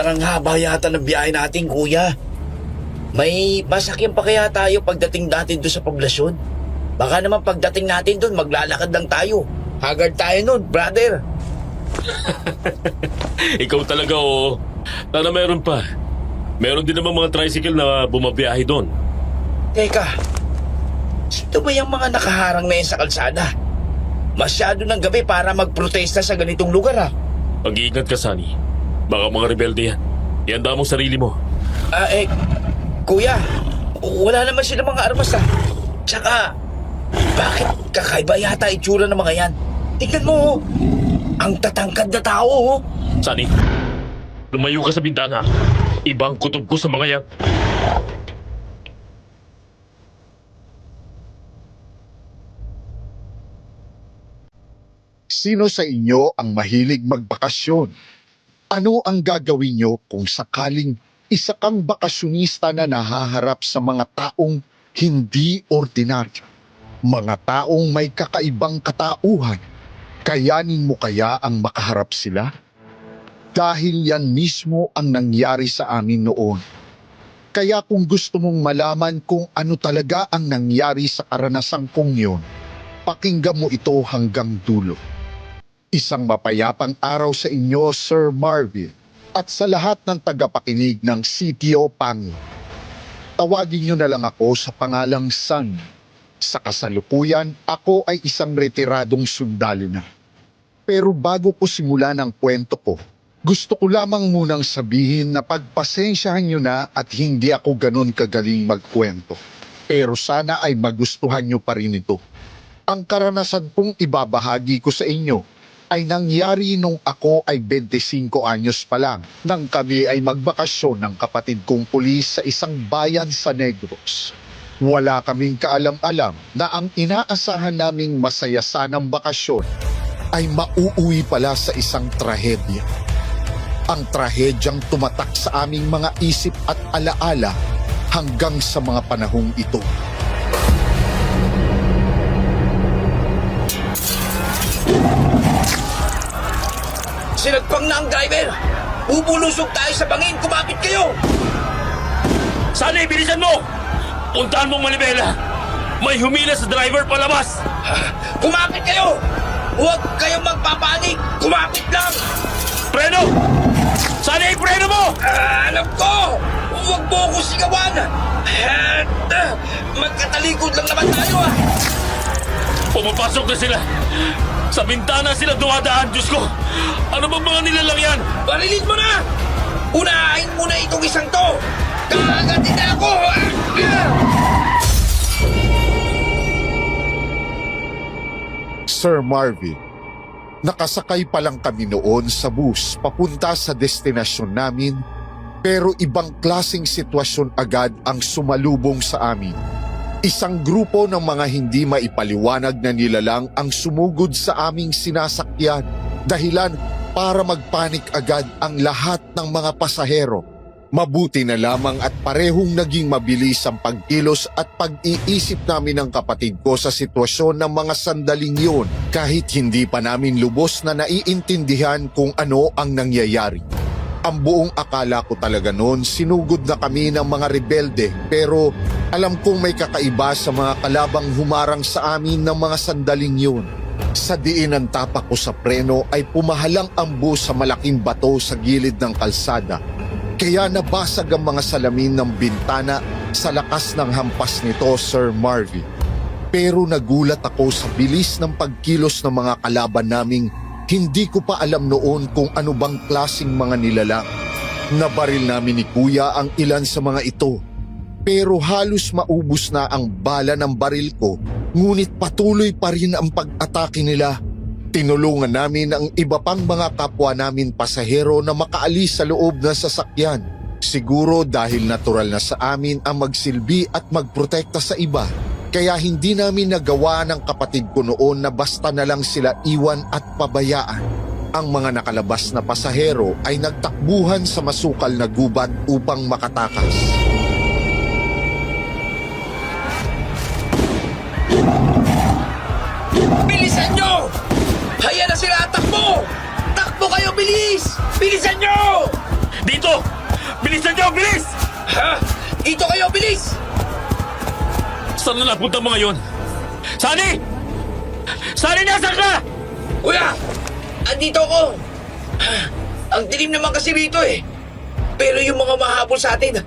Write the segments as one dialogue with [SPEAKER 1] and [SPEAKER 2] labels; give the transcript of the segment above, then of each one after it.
[SPEAKER 1] Parang haba yata ng biyahe natin, kuya. May masakyan pa kaya tayo pagdating natin doon sa poblasyon? Baka naman pagdating natin doon, maglalakad lang tayo. Haggard tayo nun, brother.
[SPEAKER 2] Ikaw talaga, oo. Sana meron pa. Meron din naman mga tricycle na bumabiyahe doon.
[SPEAKER 1] Teka, sino ba yung mga nakaharang na yan sa kalsada? Masyado ng gabi para magprotesta sa ganitong lugar, ha?
[SPEAKER 2] Mag-iingat ka, Sunny. Baka mga rebelde yan. Ihanda mo sarili mo.
[SPEAKER 1] Kuya, wala naman sila mga armas, ha? Tsaka, bakit kakaiba yata itsura ng mga yan? Tingnan mo, oh. Ang tatangkad na tao, oh.
[SPEAKER 2] Sunny, lumayo ka sa bintana. Ibang kutob ko sa mga yan.
[SPEAKER 3] Sino sa inyo ang mahilig magbakasyon? Ano ang gagawin nyo kung sakaling isa kang bakasyonista na nahaharap sa mga taong hindi ordinaryo? Mga taong may kakaibang katauhan. Kayanin mo kaya ang makaharap sila? Dahil yan mismo ang nangyari sa amin noon. Kaya kung gusto mong malaman kung ano talaga ang nangyari sa karanasang kong yun, pakinggan mo ito hanggang dulo. Isang mapayapang araw sa inyo, Sir Marvin, at sa lahat ng tagapakinig ng Sitio Pango. Tawagin niyo na lang ako sa pangalang Sun. Sa kasalukuyan, ako ay isang retiradong sundalo na. Pero bago ko simulan ang kwento ko, gusto ko lamang munang sabihin na pagpasensyahan niyo na at hindi ako ganun kagaling magkwento. Pero sana ay magustuhan niyo pa rin ito. Ang karanasan kong ibabahagi ko sa inyo ay nangyari nung ako ay 25 anyos pa lang nang kami ay magbakasyon ng kapatid kong pulis sa isang bayan sa Negros. Wala kaming kaalam-alam na ang inaasahan naming masaya sanang bakasyon ay mauuwi pala sa isang trahedya. Ang trahedyang tumatak sa aming mga isip at alaala hanggang sa mga panahong ito.
[SPEAKER 1] Sinagpang na ang driver! Bubulusog tayo sa bangin! Kumapit kayo!
[SPEAKER 2] Sunny, bilisan mo! Puntahan mong Manibela! May humila sa driver palabas!
[SPEAKER 1] Kumapit kayo! Huwag kayong magpapanik! Kumapit lang!
[SPEAKER 2] Preno! Sunny, preno mo!
[SPEAKER 1] Alam ko! Huwag mo ako sigawan! Magkatalikod lang naman tayo, ah!
[SPEAKER 2] Pumapasok na sila! Sa bintana sila dumadaan, Diyos ko! Ano bang mga nilalang yan?
[SPEAKER 1] Barilin mo na! Unahin mo na itong isang to! Kagatin na ako!
[SPEAKER 3] Sir Marvin, nakasakay pa lang kami noon sa bus papunta sa destinasyon namin, pero ibang klaseng sitwasyon agad ang sumalubong sa amin. Isang grupo ng mga hindi maipaliwanag na nilalang ang sumugod sa aming sinasakyan, dahilan para magpanik agad ang lahat ng mga pasahero. Mabuti na lamang at parehong naging mabilis ang pagkilos at pag-iisip namin ng kapatid ko sa sitwasyon ng mga sandaling yun, kahit hindi pa namin lubos na naiintindihan kung ano ang nangyayari. Ang buong akala ko talaga noon sinugod na kami ng mga rebelde, pero alam kong may kakaiba sa mga kalabang humarang sa amin ng mga sandaling yun. Sa diin ng tapak ko sa preno ay pumahalang ang bus sa malaking bato sa gilid ng kalsada. Kaya nabasag ang mga salamin ng bintana sa lakas ng hampas nito, Sir Marvin. Pero nagulat ako sa bilis ng pagkilos ng mga kalaban naming hindi ko pa alam noon kung ano bang klaseng mga nilalang. Nabaril namin ni Kuya ang ilan sa mga ito. Pero halos maubos na ang bala ng baril ko, ngunit patuloy pa rin ang pag-atake nila. Tinulungan namin ang iba pang mga kapwa namin pasahero na makaalis sa loob ng sasakyan. Siguro dahil natural na sa amin ang magsilbi at magprotekta sa iba. Kaya hindi namin nagawa ng kapatid ko noon na basta na lang sila iwan at pabayaan. Ang mga nakalabas na pasahero ay nagtakbuhan sa masukal na gubat upang makatakas.
[SPEAKER 1] Bilisan nyo! Haya na sila! Takbo! Takbo kayo! Bilis! Bilisan nyo!
[SPEAKER 2] Dito!
[SPEAKER 1] Ha? Dito kayo, bilis!
[SPEAKER 2] Saan na napunta mga yon? Sunny! Sunny, nasan ka?
[SPEAKER 1] Kuya! Andito ako! Ang dilim naman kasi rito eh. Pero yung mga mahabol sa atin,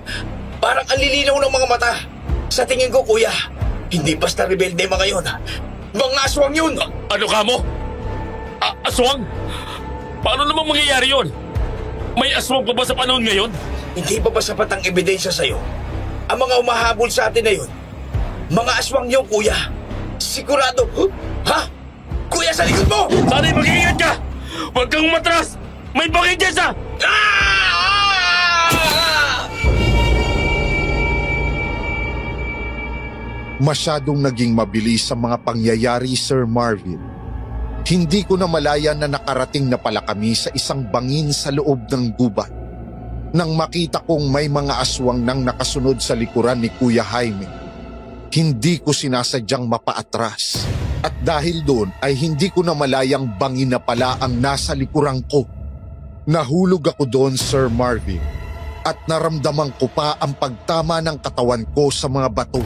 [SPEAKER 1] parang ang lilinaw ng mga mata. Sa tingin ko, kuya, hindi basta rebelde mga yun. Mga aswang yun!
[SPEAKER 2] Ano ka mo? Aswang? Paano namang mangyayari yon? May aswang pa ba sa panahon ngayon?
[SPEAKER 1] Hindi pa ba sapat ang ebidensya sa'yo? Ang mga umahabol sa atin na yun, mga aswang yun, kuya. Sigurado. Ha? Kuya, sa likod mo!
[SPEAKER 2] Sunny, mag-iingat ka! Huwag kang umatras! May bakit dyan sa...
[SPEAKER 3] Masyadong naging mabilis ang mga pangyayari, Sir Marvin. Hindi ko na malaya na nakarating na pala kami sa isang bangin sa loob ng gubat. Nang makita kong may mga aswang nang nakasunod sa likuran ni Kuya Jaime, hindi ko sinasadyang mapaatras. At dahil doon ay hindi ko na malayang bangin na pala ang nasa likuran ko. Nahulog ako doon, Sir Marvin, at naramdaman ko pa ang pagtama ng katawan ko sa mga bato.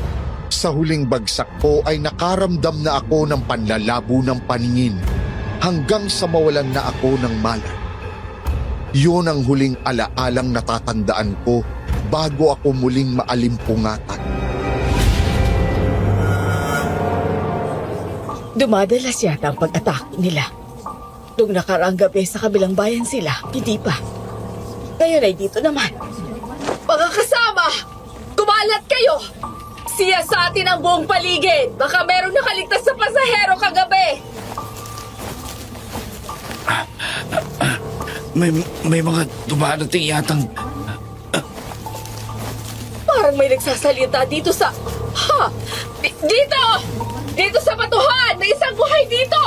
[SPEAKER 3] Sa huling bagsak ko ay nakaramdam na ako ng panlalabo ng paningin hanggang sa mawalan na ako ng malay. Yun ang huling alaalang natatandaan ko bago ako muling maalimpungatan.
[SPEAKER 4] Dumadalas yata ang pag-atake nila. Nung nakaraang gabi sa kabilang bayan sila, hindi pa. Ngayon ay dito naman. Mga kasama! Kumalat kayo! Siya sa atin ang buong paligid! Baka merong nakaligtas sa pasahero kagabi!
[SPEAKER 1] May mga dumadating yatang...
[SPEAKER 4] Parang may nagsasalita dito sa... Ha! Dito! Dito sa batuhan! May isang buhay dito!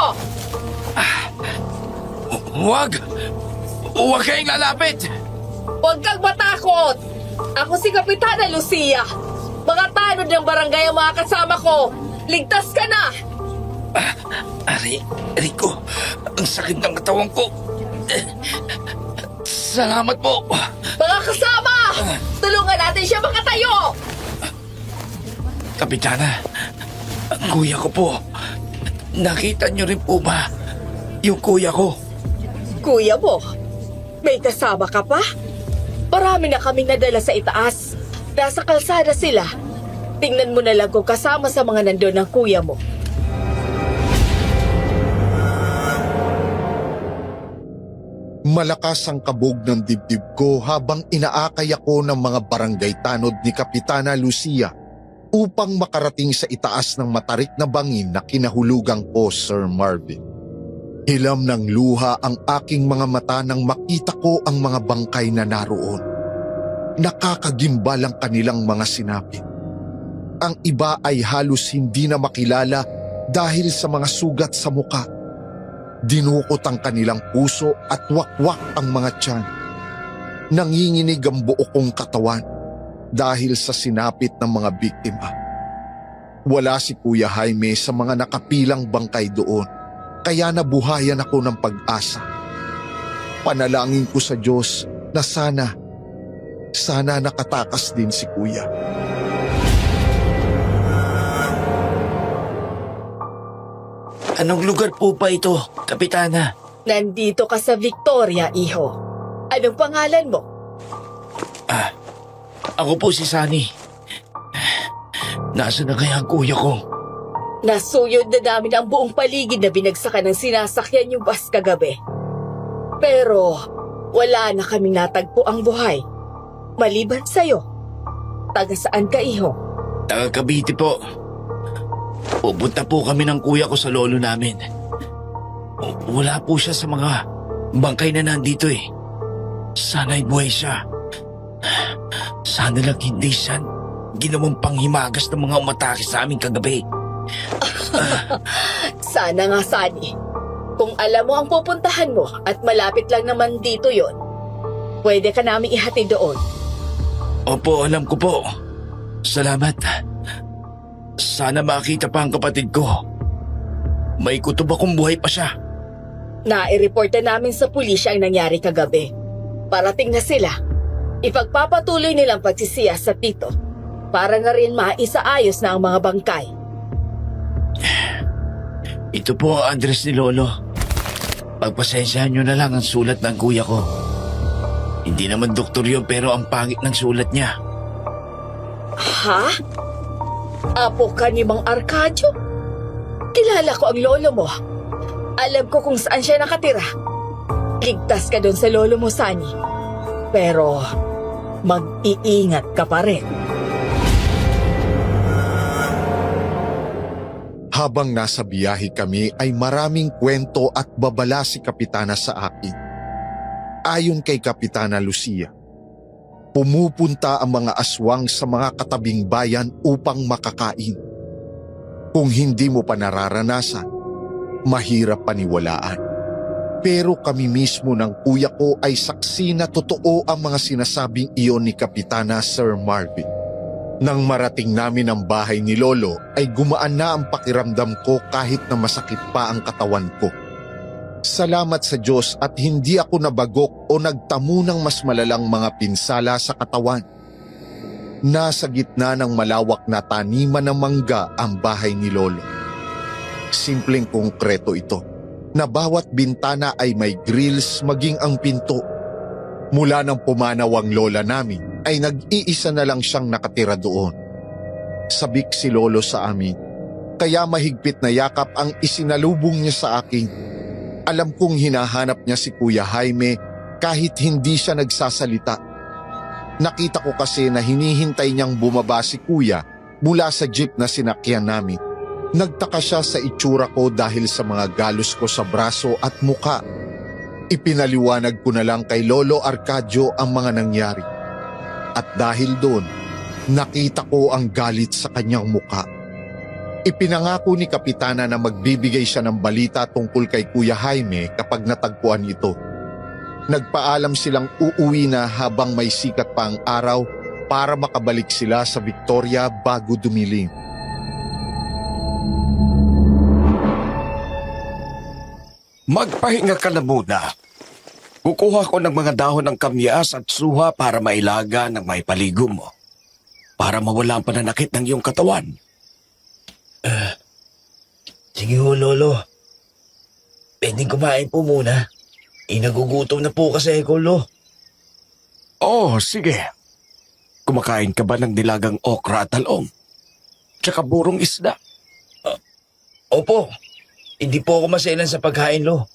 [SPEAKER 1] Huwag! Huwag kayong lalapit!
[SPEAKER 4] Huwag kang matakot! Ako si Kapitana Lucia. Mga tanod ng barangay ang mga kasama ko. Ligtas ka na!
[SPEAKER 1] Rico, ang sakit ng katawan ko. Salamat po.
[SPEAKER 4] Mga kasama! Tulungan natin siya makatayo!
[SPEAKER 1] Kapitana, ang kuya ko po. Nakita niyo rin po ba yung kuya ko?
[SPEAKER 4] Kuya mo, may kasama ka pa? Marami na kaming nadala sa itaas. Nasa kalsada sila. Tingnan mo na lang kung kasama sa mga nandun ng kuya mo.
[SPEAKER 3] Malakas ang kabog ng dibdib ko habang inaakay ako ng mga barangay tanod ni Kapitana Lucia upang makarating sa itaas ng matarik na bangin na kinahulugang ko, Sir Marvin. Hilam ng luha ang aking mga mata nang makita ko ang mga bangkay na naroon. Nakakagimbal ang kanilang mga sinapit. Ang iba ay halos hindi na makilala dahil sa mga sugat sa muka. Dinukot ang kanilang puso at wakwak ang mga tiyan. Nanginginig ang buo kong katawan dahil sa sinapit ng mga biktima. Wala si Kuya Jaime sa mga nakapilang bangkay doon, kaya nabuhayan ako ng pag-asa. Panalangin ko sa Diyos na sana nakatakas din si Kuya.
[SPEAKER 1] Anong lugar po pa ito, Kapitana?
[SPEAKER 4] Nandito ka sa Victoria, iho. Anong pangalan mo?
[SPEAKER 1] Ako po si Sunny. Nasaan na kaya ang kuya ko?
[SPEAKER 4] Nasuyod na namin ang buong paligid na binagsakan ng sinasakyan yung bus kagabi. Pero wala na kaming natagpo ang buhay. Maliban sa'yo. Taga saan ka, iho?
[SPEAKER 1] Taga Cavite po. Pupunta po kami ng kuya ko sa lolo namin. Wala po siya sa mga bangkay na nandito eh. Sana'y buhay siya. Sana lang hindi siya ginawang panghimagas ng mga umatake sa amin kagabi.
[SPEAKER 4] Sana nga, Sunny. Kung alam mo ang pupuntahan mo at malapit lang naman dito yon, pwede ka namin ihatid doon.
[SPEAKER 1] Opo, alam ko po. Salamat. Sana makita pa ang kapatid ko. May kutob akong buhay pa siya.
[SPEAKER 4] Nai-report na namin sa pulisya ang nangyari kagabi. Parating na sila. Ipagpapatuloy nilang pagsisiya sa Tito para na rin maisaayos na ang mga bangkay.
[SPEAKER 1] Ito po ang address ni Lolo. Pagpasensyahan nyo na lang ang sulat ng kuya ko. Hindi naman doktor yun pero ang pangit ng sulat niya.
[SPEAKER 4] Ha? Apo ka ni Mang Arcadio? Kilala ko ang lolo mo. Alam ko kung saan siya nakatira. Ligtas ka doon sa lolo mo, Sani. Pero mag-iingat ka pa rin.
[SPEAKER 3] Habang nasa biyahe kami ay maraming kwento at babala si Kapitana sa akin. Ayon kay Kapitana Lucia, pumupunta ang mga aswang sa mga katabing bayan upang makakain. Kung hindi mo pa nararanasan, mahirap paniwalaan. Pero kami mismo ng kuya ko ay saksi na totoo ang mga sinasabing iyon ni Kapitana Sir Marvin. Nang marating namin ang bahay ni Lolo ay gumaan na ang pakiramdam ko kahit na masakit pa ang katawan ko. Salamat sa Diyos at hindi ako nabagok o nagtamo ng mas malalang mga pinsala sa katawan. Nasa gitna ng malawak na taniman ng mangga ang bahay ni Lolo. Simpleng konkreto ito, na bawat bintana ay may grills maging ang pinto. Mula nang pumanaw ang lola namin ay nag-iisa na lang siyang nakatira doon. Sabik si Lolo sa amin, kaya mahigpit na yakap ang isinalubong niya sa akin. Alam kong hinahanap niya si Kuya Jaime kahit hindi siya nagsasalita. Nakita ko kasi na hinihintay niyang bumaba si Kuya mula sa jeep na sinakyan namin. Nagtaka siya sa itsura ko dahil sa mga galos ko sa braso at muka. Ipinaliwanag ko na lang kay Lolo Arcadio ang mga nangyari. At dahil doon, nakita ko ang galit sa kanyang muka. Ipinangako ni Kapitana na magbibigay siya ng balita tungkol kay Kuya Jaime kapag natagpuan ito. Nagpaalam silang uuwi na habang may sikat pa ang araw para makabalik sila sa Victoria bago dumilim.
[SPEAKER 5] Magpahinga ka na muna. Kukuha ko ng mga dahon ng kamyas at suha para mailaga ng may paligo mo. Para mawala ang pananakit ng iyong katawan.
[SPEAKER 1] Sige ho, Lolo. Pwedeng kumain po muna. Nagugutom na po kasi ako, Lo.
[SPEAKER 5] Oh, sige. Kumakain ka ba ng nilagang okra at talong? Tsaka burong isda?
[SPEAKER 1] Opo. Hindi po ako maselan sa pagkain, Lo.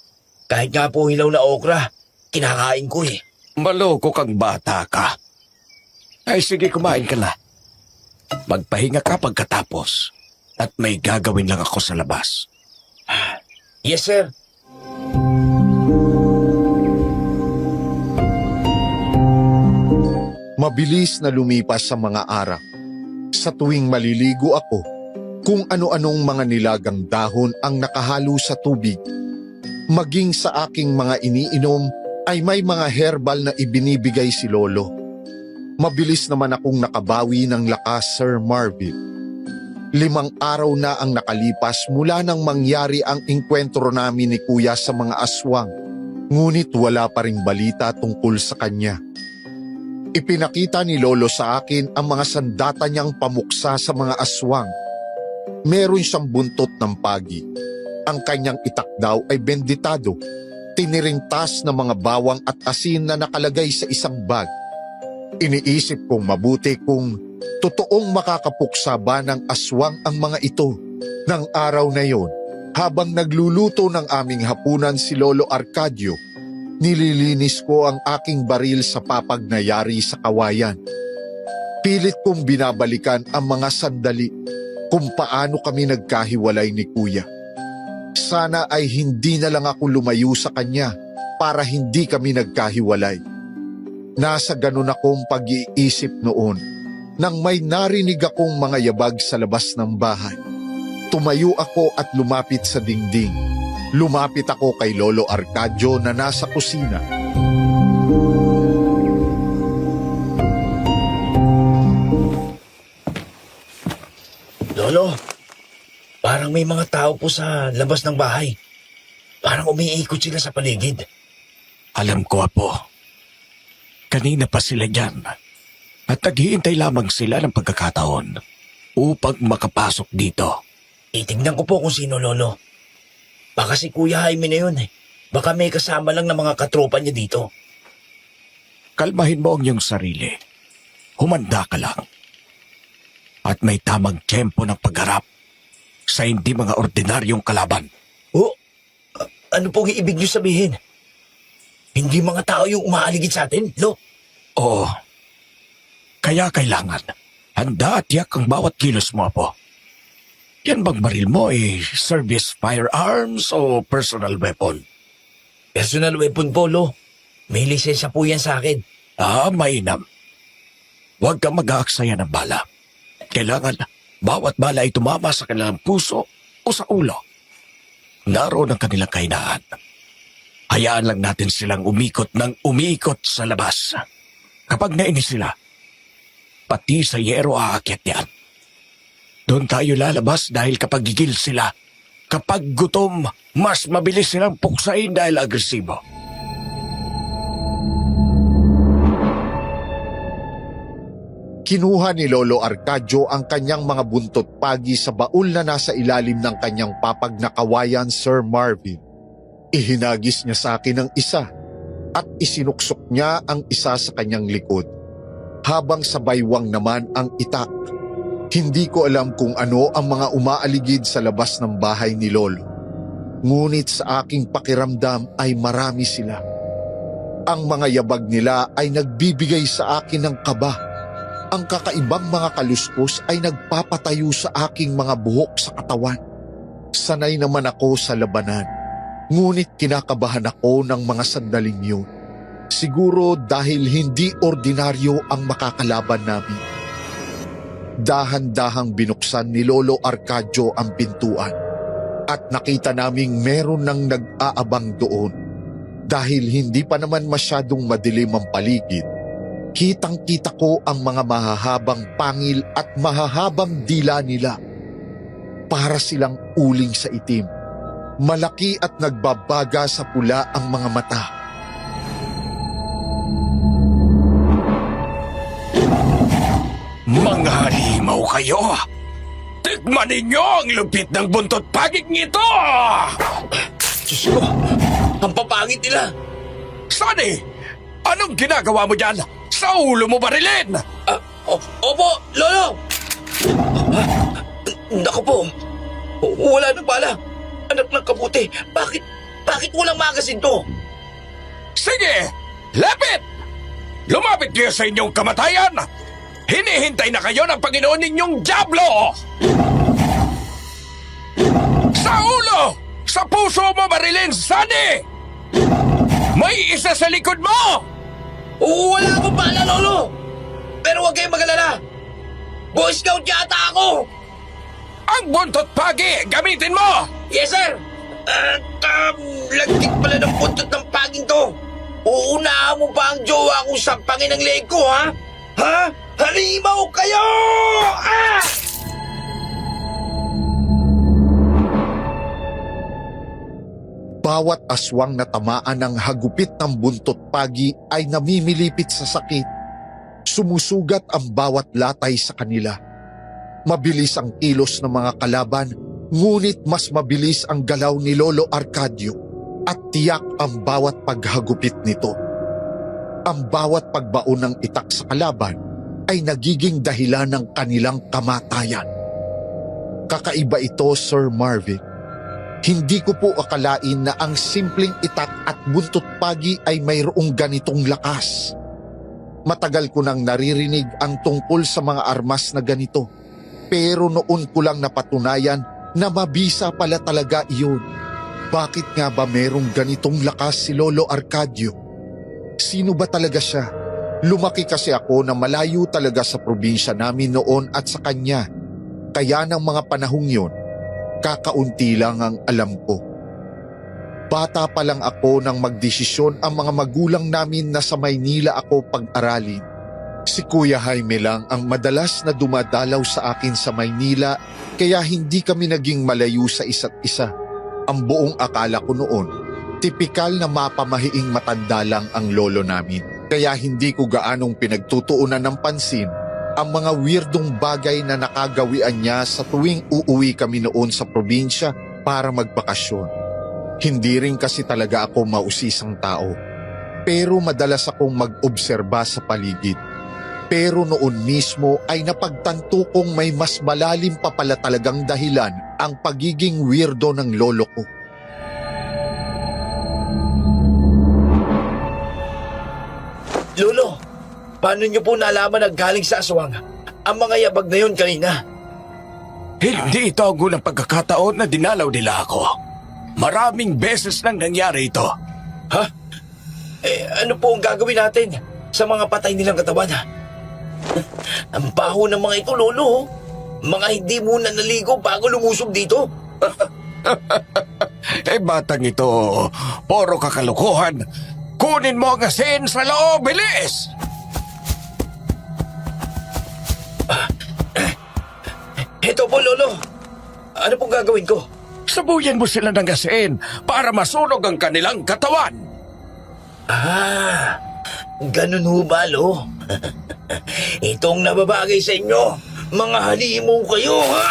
[SPEAKER 1] Kahit nga po hilaw na okra, kinakain ko eh.
[SPEAKER 5] Maloko kang bata ka. Ay sige, kumain ka na. Magpahinga ka pagkatapos. At may gagawin lang ako sa labas.
[SPEAKER 1] Yes, sir.
[SPEAKER 3] Mabilis na lumipas sa mga araw. Sa tuwing maliligo ako, kung ano-anong mga nilagang dahon ang nakahalo sa tubig. Maging sa aking mga iniinom ay may mga herbal na ibinibigay si Lolo. Mabilis naman akong nakabawi ng lakas, Sir Marvin. 5 araw na ang nakalipas mula nang mangyari ang engkwentro namin ni Kuya sa mga aswang. Ngunit wala pa ring balita tungkol sa kanya. Ipinakita ni Lolo sa akin ang mga sandata niyang pamuksa sa mga aswang. Meron siyang buntot ng pagi. Ang kanyang itak daw ay benditado. Tiniringtas ng mga bawang at asin na nakalagay sa isang bag. Iniisip kong mabuti kung totoong makakapuksa ba ng aswang ang mga ito. Nang araw na yon, habang nagluluto ng aming hapunan si Lolo Arcadio, nililinis ko ang aking baril sa papag na yari sa kawayan. Pilit kong binabalikan ang mga sandali kung paano kami nagkahiwalay ni Kuya. Sana ay hindi na lang ako lumayo sa kanya para hindi kami nagkahiwalay. Nasa ganun akong pag-iisip noon nang may narinig akong mga yabag sa labas ng bahay. Tumayo ako at lumapit sa dingding. Lumapit ako kay Lolo Arcadio na nasa kusina.
[SPEAKER 1] Lolo, parang may mga tao po sa labas ng bahay. Parang umiikot sila sa paligid.
[SPEAKER 5] Alam ko, Apo. Kanina pa sila dyan at naghihintay lamang sila ng pagkakataon upang makapasok dito.
[SPEAKER 1] Titignan ko po kung sino, Lolo. Baka si Kuya Jaime na yun eh. Baka may kasama lang ng mga katropa niya dito.
[SPEAKER 5] Kalmahin mo ang iyong sarili. Humanda ka lang. At may tamang tempo ng pagharap sa hindi mga ordinaryong kalaban.
[SPEAKER 1] Oh, ano pong ibig niyo sabihin? Hindi mga tao yung umaaligid sa atin, Lo?
[SPEAKER 5] Oo. Kaya kailangan handa at tiyak ang bawat kilos mo, Apo. Yan bang baril mo service firearms o personal weapon?
[SPEAKER 1] Personal weapon po, Lo. May lisensya po yan sa akin.
[SPEAKER 5] Mainam. Huwag kang mag-aaksaya ng bala. Kailangan bawat bala ay tumama sa kanilang puso o sa ulo. Naroon ang kanilang kahinaan. Hayaan lang natin silang umikot ng umikot sa labas. Kapag nainis sila, pati sa yero aakyat yan. Doon tayo lalabas dahil kapag gigil sila, kapag gutom, mas mabilis silang puksain dahil agresibo.
[SPEAKER 3] Kinuha ni Lolo Arcadio ang kanyang mga buntot pagi sa baul na nasa ilalim ng kanyang papag na kawayan, Sir Marvin. Ihinagis niya sa akin ang isa at isinuksok niya ang isa sa kanyang likod. Habang sa baywang naman ang itak. Hindi ko alam kung ano ang mga umaaligid sa labas ng bahay ni Lolo. Ngunit sa aking pakiramdam ay marami sila. Ang mga yabag nila ay nagbibigay sa akin ng kaba. Ang kakaibang mga kaluskos ay nagpapatayo sa aking mga buhok sa katawan. Sanay naman ako sa labanan. Ngunit kinakabahan ako ng mga sandaling yun. Siguro dahil hindi ordinaryo ang makakalaban namin. Dahan-dahang binuksan ni Lolo Arcadio ang pintuan at nakita naming meron nang nag-aabang doon. Dahil hindi pa naman masyadong madilim ang paligid, kitang-kita ko ang mga mahahabang pangil at mahahabang dila nila. Para silang uling sa itim. Malaki at nagbabaga sa pula ang mga mata.
[SPEAKER 5] Mga halimaw kayo! Tikman ninyo ang lupit ng buntot pagig nito!
[SPEAKER 1] Diyos ko, ang papangit nila.
[SPEAKER 5] Sonny! Anong ginagawa mo dyan? Sa ulo mo barilin!
[SPEAKER 1] Opo, Lolo! Naku po, wala na bala. Anak ng kabuti, bakit walang magasin to?
[SPEAKER 5] Sige! Lapit! Lumapit kayo sa inyong kamatayan! Hinihintay na kayo ng Panginoon ninyong Diablo! Sa ulo! Sa puso mo barilin, Sonny! May isa sa likod mo!
[SPEAKER 1] Wala akong bala, Lolo! Pero huwag kayong magalala. Boy Scout yata ako!
[SPEAKER 5] Ang buntot pagi, gamitin mo!
[SPEAKER 1] Yes, sir! Lagkit pala ng buntot ng paging to. Uunahan mo pa ang jowa kong sampangin ng leg ko, ha? Ha? Halimaw kayo! Ah!
[SPEAKER 3] Bawat aswang na tamaan ng hagupit ng buntot pagi ay namimilipit sa sakit. Sumusugat ang bawat latay sa kanila. Mabilis ang kilos ng mga kalaban, ngunit mas mabilis ang galaw ni Lolo Arcadio at tiyak ang bawat paghagupit nito. Ang bawat pagbaon ng itak sa kalaban ay nagiging dahilan ng kanilang kamatayan. Kakaiba ito, Sir Marvin. Hindi ko po akalain na ang simpleng itak at buntot pagi ay mayroong ganitong lakas. Matagal ko nang naririnig ang tungkol sa mga armas na ganito. Pero noon ko lang napatunayan na mabisa pala talaga iyon. Bakit nga ba merong ganitong lakas si Lolo Arcadio? Sino ba talaga siya? Lumaki kasi ako na malayo talaga sa probinsya namin noon at sa kanya. Kaya ng mga panahong yun, kakaunti lang ang alam ko. Bata pa lang ako nang magdesisyon ang mga magulang namin na sa Maynila ako pag-aralin. Si Kuya Jaime lang ang madalas na dumadalaw sa akin sa Maynila kaya hindi kami naging malayo sa isa't isa. Ang buong akala ko noon, tipikal na mapamahiing matanda lang ang lolo namin. Kaya hindi ko gaanong pinagtutuunan ng pansin ang mga weirdong bagay na nakagawian niya sa tuwing uuwi kami noon sa probinsya para magbakasyon. Hindi rin kasi talaga ako mausisang tao. Pero madalas akong mag-obserba sa paligid. Pero noon mismo ay napagtanto kong may mas malalim pa pala talagang dahilan ang pagiging weirdo ng lolo ko.
[SPEAKER 1] Lolo, paano niyo po nalaman na galing sa aswang ang mga yabag na yun kanina?
[SPEAKER 5] Hindi ito ang unang pagkakataon na dinalaw nila ako. Maraming beses nang nangyari ito.
[SPEAKER 1] Ha? Ano po ang gagawin natin sa mga patay nilang katawan? Ang baho ng mga ito, Lolo. Mga hindi muna naligo bago lumusob dito.
[SPEAKER 5] Batang ito, puro kakalukuhan. Kunin mo ang asin sa loob, bilis!
[SPEAKER 1] Ito po, Lolo. Ano pong gagawin ko?
[SPEAKER 5] Sabuyan mo sila ng asin para masunog ang kanilang katawan.
[SPEAKER 1] Ganun ho ba, Lo? Itong nababagay sa inyo. Mga halimaw kayo, ha?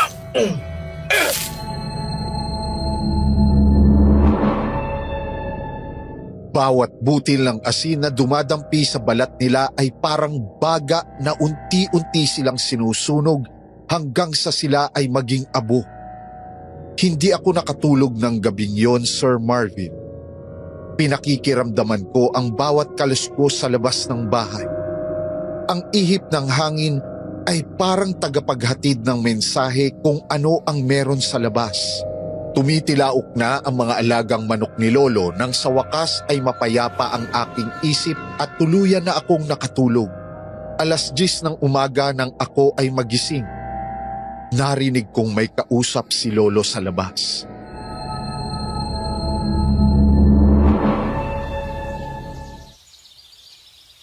[SPEAKER 3] Bawat butil ng asin na dumadampi sa balat nila ay parang baga na unti-unti silang sinusunog hanggang sa sila ay maging abo. Hindi ako nakatulog ng gabing yon, Sir Marvin. Pinakikiramdaman ko ang bawat kaluskos sa labas ng bahay. Ang ihip ng hangin ay parang tagapaghatid ng mensahe kung ano ang meron sa labas. Tumitilaok na ang mga alagang manok ni Lolo nang sa wakas ay mapayapa ang aking isip at tuluyan na akong nakatulog. 10:00 ng umaga nang ako ay magising. Narinig kong may kausap si Lolo sa labas.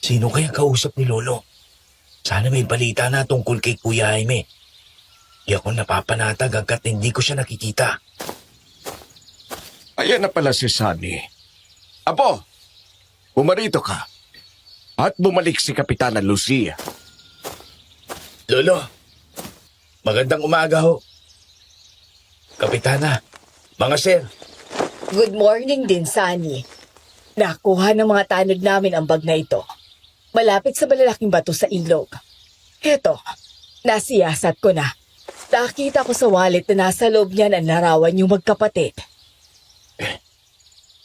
[SPEAKER 1] Sino kaya kausap ni Lolo? Sana may balita na tungkol kay Kuya Jaime. Di ako napapanatag hanggat hindi ko siya nakikita.
[SPEAKER 5] Ayan na pala si Sunny. Apo, bumarito ka. At bumalik si Kapitana Lucia.
[SPEAKER 1] Lolo, magandang umaga ho. Kapitana, mga sir,
[SPEAKER 4] Good morning din, Sunny. Nakuha ng mga tanod namin ang bag na ito. Malapit sa malalaking bato sa ilog. Heto, nasiyasat ko na. Nakita ko sa wallet na nasa loob niyan ang larawan yung magkapatid.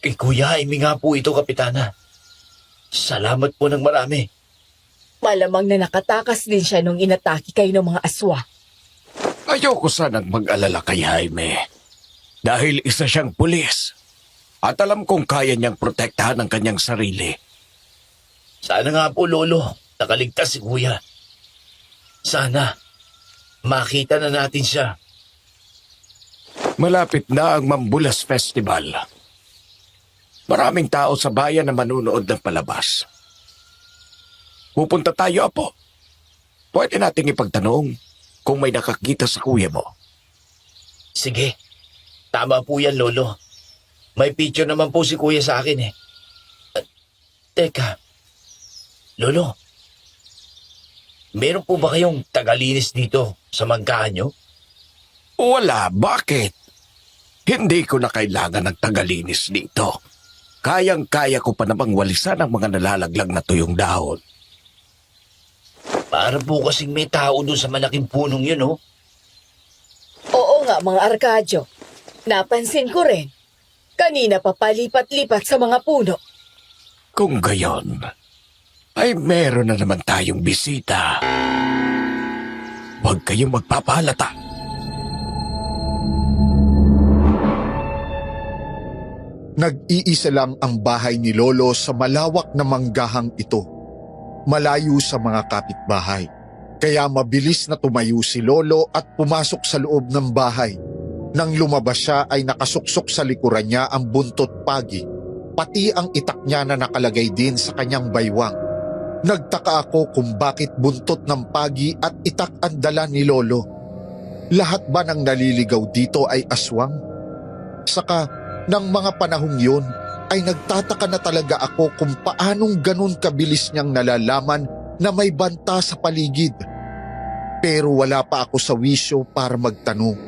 [SPEAKER 1] kay Kuya Jaime nga po ito, Kapitana. Salamat po ng marami.
[SPEAKER 4] Malamang na nakatakas din siya nung inatake kayo ng mga aswa.
[SPEAKER 5] Ayoko sanang mag-alala kay Jaime. Dahil isa siyang pulis. At alam kong kaya niyang protektahan ang kanyang sarili.
[SPEAKER 1] Sana nga po, Lolo, nakaligtas si Kuya. Sana, makita na natin siya.
[SPEAKER 5] Malapit na ang Mambulas Festival. Maraming tao sa bayan na manunood ng palabas. Pupunta tayo, Apo. Pwede nating ipagtanong kung may nakakita sa kuya mo.
[SPEAKER 1] Sige, tama po yan, Lolo. May picture naman po si Kuya sa akin eh. Teka, Lolo, meron po ba kayong tagalinis dito sa manggahan nyo?
[SPEAKER 5] Wala, bakit? Hindi ko na kailangan ng tagalinis dito. Kayang-kaya ko pa namang walisan ang mga nalalaglag na tuyong dahon.
[SPEAKER 1] Para po kasing may tao doon sa malaking punong yun, oh.
[SPEAKER 4] Oo nga, mga Arkadio. Napansin ko rin. Kanina pa palipat-lipat sa mga puno.
[SPEAKER 5] Kung gayon, ay meron na naman tayong bisita. Huwag kayong magpapahalata.
[SPEAKER 3] Nag-iisa lang ang bahay ni Lolo sa malawak na manggahang ito. Malayo sa mga kapitbahay. Kaya mabilis na tumayo si Lolo at pumasok sa loob ng bahay. Nang lumabas siya ay nakasuksok sa likuran niya ang buntot pagi. Pati ang itak niya na nakalagay din sa kanyang baywang. Nagtaka ako kung bakit buntot ng pagi at itak ang dala ni Lolo. Lahat ba ng naliligaw dito ay aswang? Saka, ng mga panahong yun, ay nagtataka na talaga ako kung paanong ganun kabilis niyang nalalaman na may banta sa paligid. Pero wala pa ako sa wisyo para magtanong.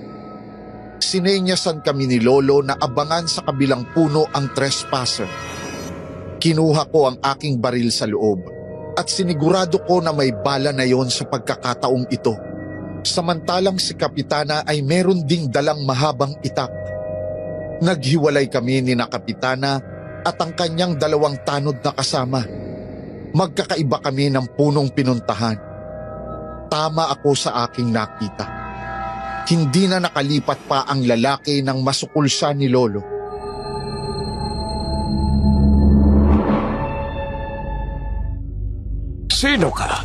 [SPEAKER 3] Sinenyasan kami ni Lolo na abangan sa kabilang puno ang trespasser. Kinuha ko ang aking baril sa loob at sinigurado ko na may bala na yon sa pagkakataong ito. Samantalang si Kapitana ay meron ding dalang mahabang itak. Naghiwalay kami ni na Kapitana at ang kanyang 2 tanod na kasama. Magkakaiba kami ng punong pinuntahan. Tama ako sa aking nakita. Hindi na nakalipat pa ang lalaki nang masukol siya ni Lolo.
[SPEAKER 5] Sino ka?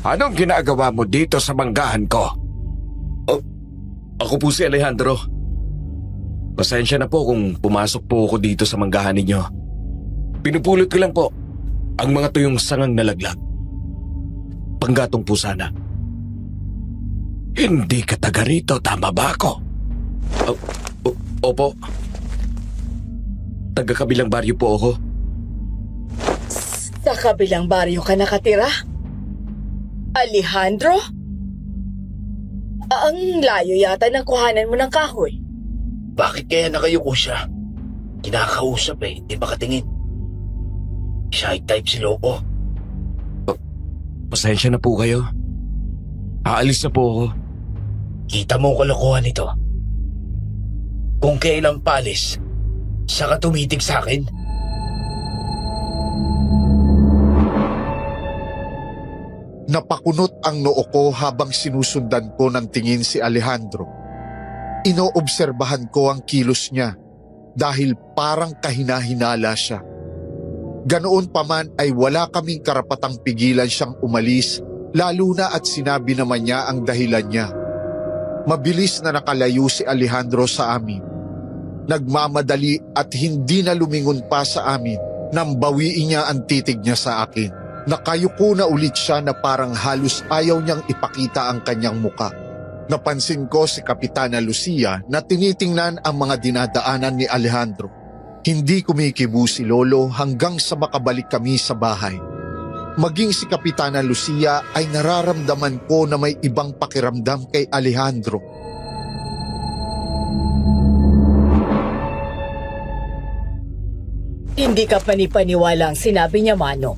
[SPEAKER 5] Anong ginagawa mo dito sa manggahan ko?
[SPEAKER 2] Ako po si Alejandro. Pasensya na po kung pumasok po ako dito sa manggahan ninyo. Pinupulot ko lang po ang mga tuyong sangang nalaglag. Panggatong po sana.
[SPEAKER 5] Hindi ka taga rito, tama ba ako?
[SPEAKER 2] Opo. Taga-kabilang baryo po ako.
[SPEAKER 4] Sa kabilang baryo ka nakatira? Alejandro? Ang layo yata ng kuhanan mo ng kahoy.
[SPEAKER 1] Bakit kaya nakayuko siya? Kinakausap hindi makatingin. Shy type si Lobo.
[SPEAKER 2] Pasensya na po kayo. Aalis na po ako.
[SPEAKER 1] Kita mo ang kalokohan nito. Kung kailan palis, saka tumitig sa akin.
[SPEAKER 3] Napakunot ang noo ko habang sinusundan ko ng tingin si Alejandro. Inoobserbahan ko ang kilos niya dahil parang kahina-hinala siya. Ganoon pa man ay wala kaming karapatang pigilan siyang umalis, lalo na at sinabi naman niya ang dahilan niya. Mabilis na nakalayo si Alejandro sa amin. Nagmamadali at hindi na lumingon pa sa amin nang bawiin niya ang titig niya sa akin. Nakayuko na ulit siya na parang halos ayaw niyang ipakita ang kanyang muka. Napansin ko si Kapitana Lucia na tinitingnan ang mga dinadaanan ni Alejandro. Hindi kumikibo si Lolo hanggang sa makabalik kami sa bahay. Maging si Kapitana Lucia ay nararamdaman ko na may ibang pakiramdam kay Alejandro.
[SPEAKER 4] Hindi ka panipaniwala ang sinabi niya, Manong.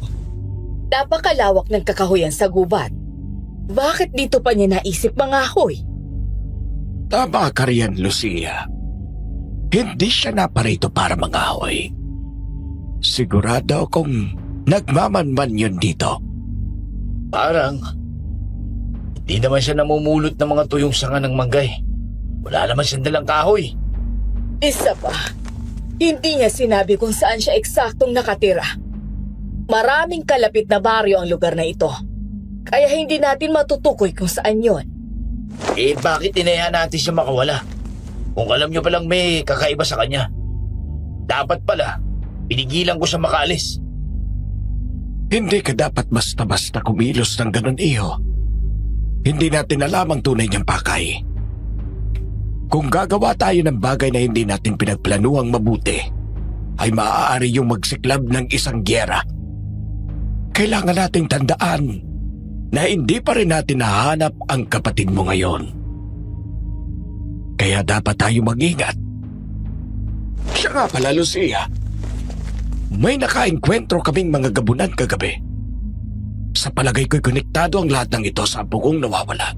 [SPEAKER 4] Napakalawak ng kakahuyan sa gubat. Bakit dito pa niya naisip mangahoy?
[SPEAKER 5] Tama ka riyan, Lucia. Hindi siya naparito para mangahoy. Sigurado akong nagmamanman yun dito.
[SPEAKER 1] Parang, hindi naman siya namumulot ng mga tuyong sanga ng manggay. Wala naman siyang dalang kahoy.
[SPEAKER 4] Isa pa, hindi niya sinabi kung saan siya eksaktong nakatira. Maraming kalapit na baryo ang lugar na ito. Kaya hindi natin matutukoy kung saan yon.
[SPEAKER 1] Bakit inaya natin siya makawala? Kung alam niyo palang may kakaiba sa kanya. Dapat pala, pinigilan ko siya makaalis.
[SPEAKER 5] Hindi ka dapat basta-basta kumilos ng ganun, iho. Hindi natin alam ang tunay niyang pakay. Kung gagawa tayo ng bagay na hindi natin pinagplanuhang mabuti, ay maaari yung magsiklab ng isang gyera. Kailangan nating tandaan na hindi pa rin natin nahanap ang kapatid mo ngayon. Kaya dapat tayo mag-ingat. Siya nga pala, Lucia. May nakaengkwentro kaming mga gabunan kagabi. Sa palagay ko'y konektado ang lahat ng ito sa bugong nawawala.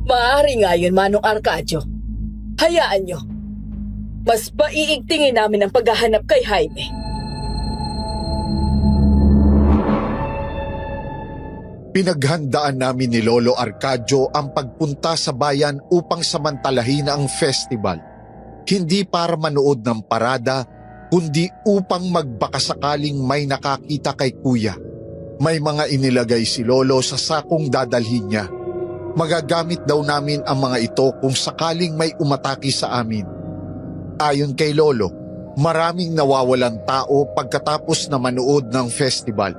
[SPEAKER 4] Maaari nga yun, Manong Arcadio. Hayaan nyo. Mas paiigtingin namin ang paghahanap kay Jaime.
[SPEAKER 3] Pinaghandaan namin ni Lolo Arcadio ang pagpunta sa bayan upang samantalahin ang festival. Hindi para manood ng parada, kundi upang magbakasakaling may nakakita kay Kuya. May mga inilagay si Lolo sa sakong dadalhin niya. Magagamit daw namin ang mga ito kung sakaling may umatake sa amin. Ayon kay Lolo, maraming nawawalan tao pagkatapos na manood ng festival.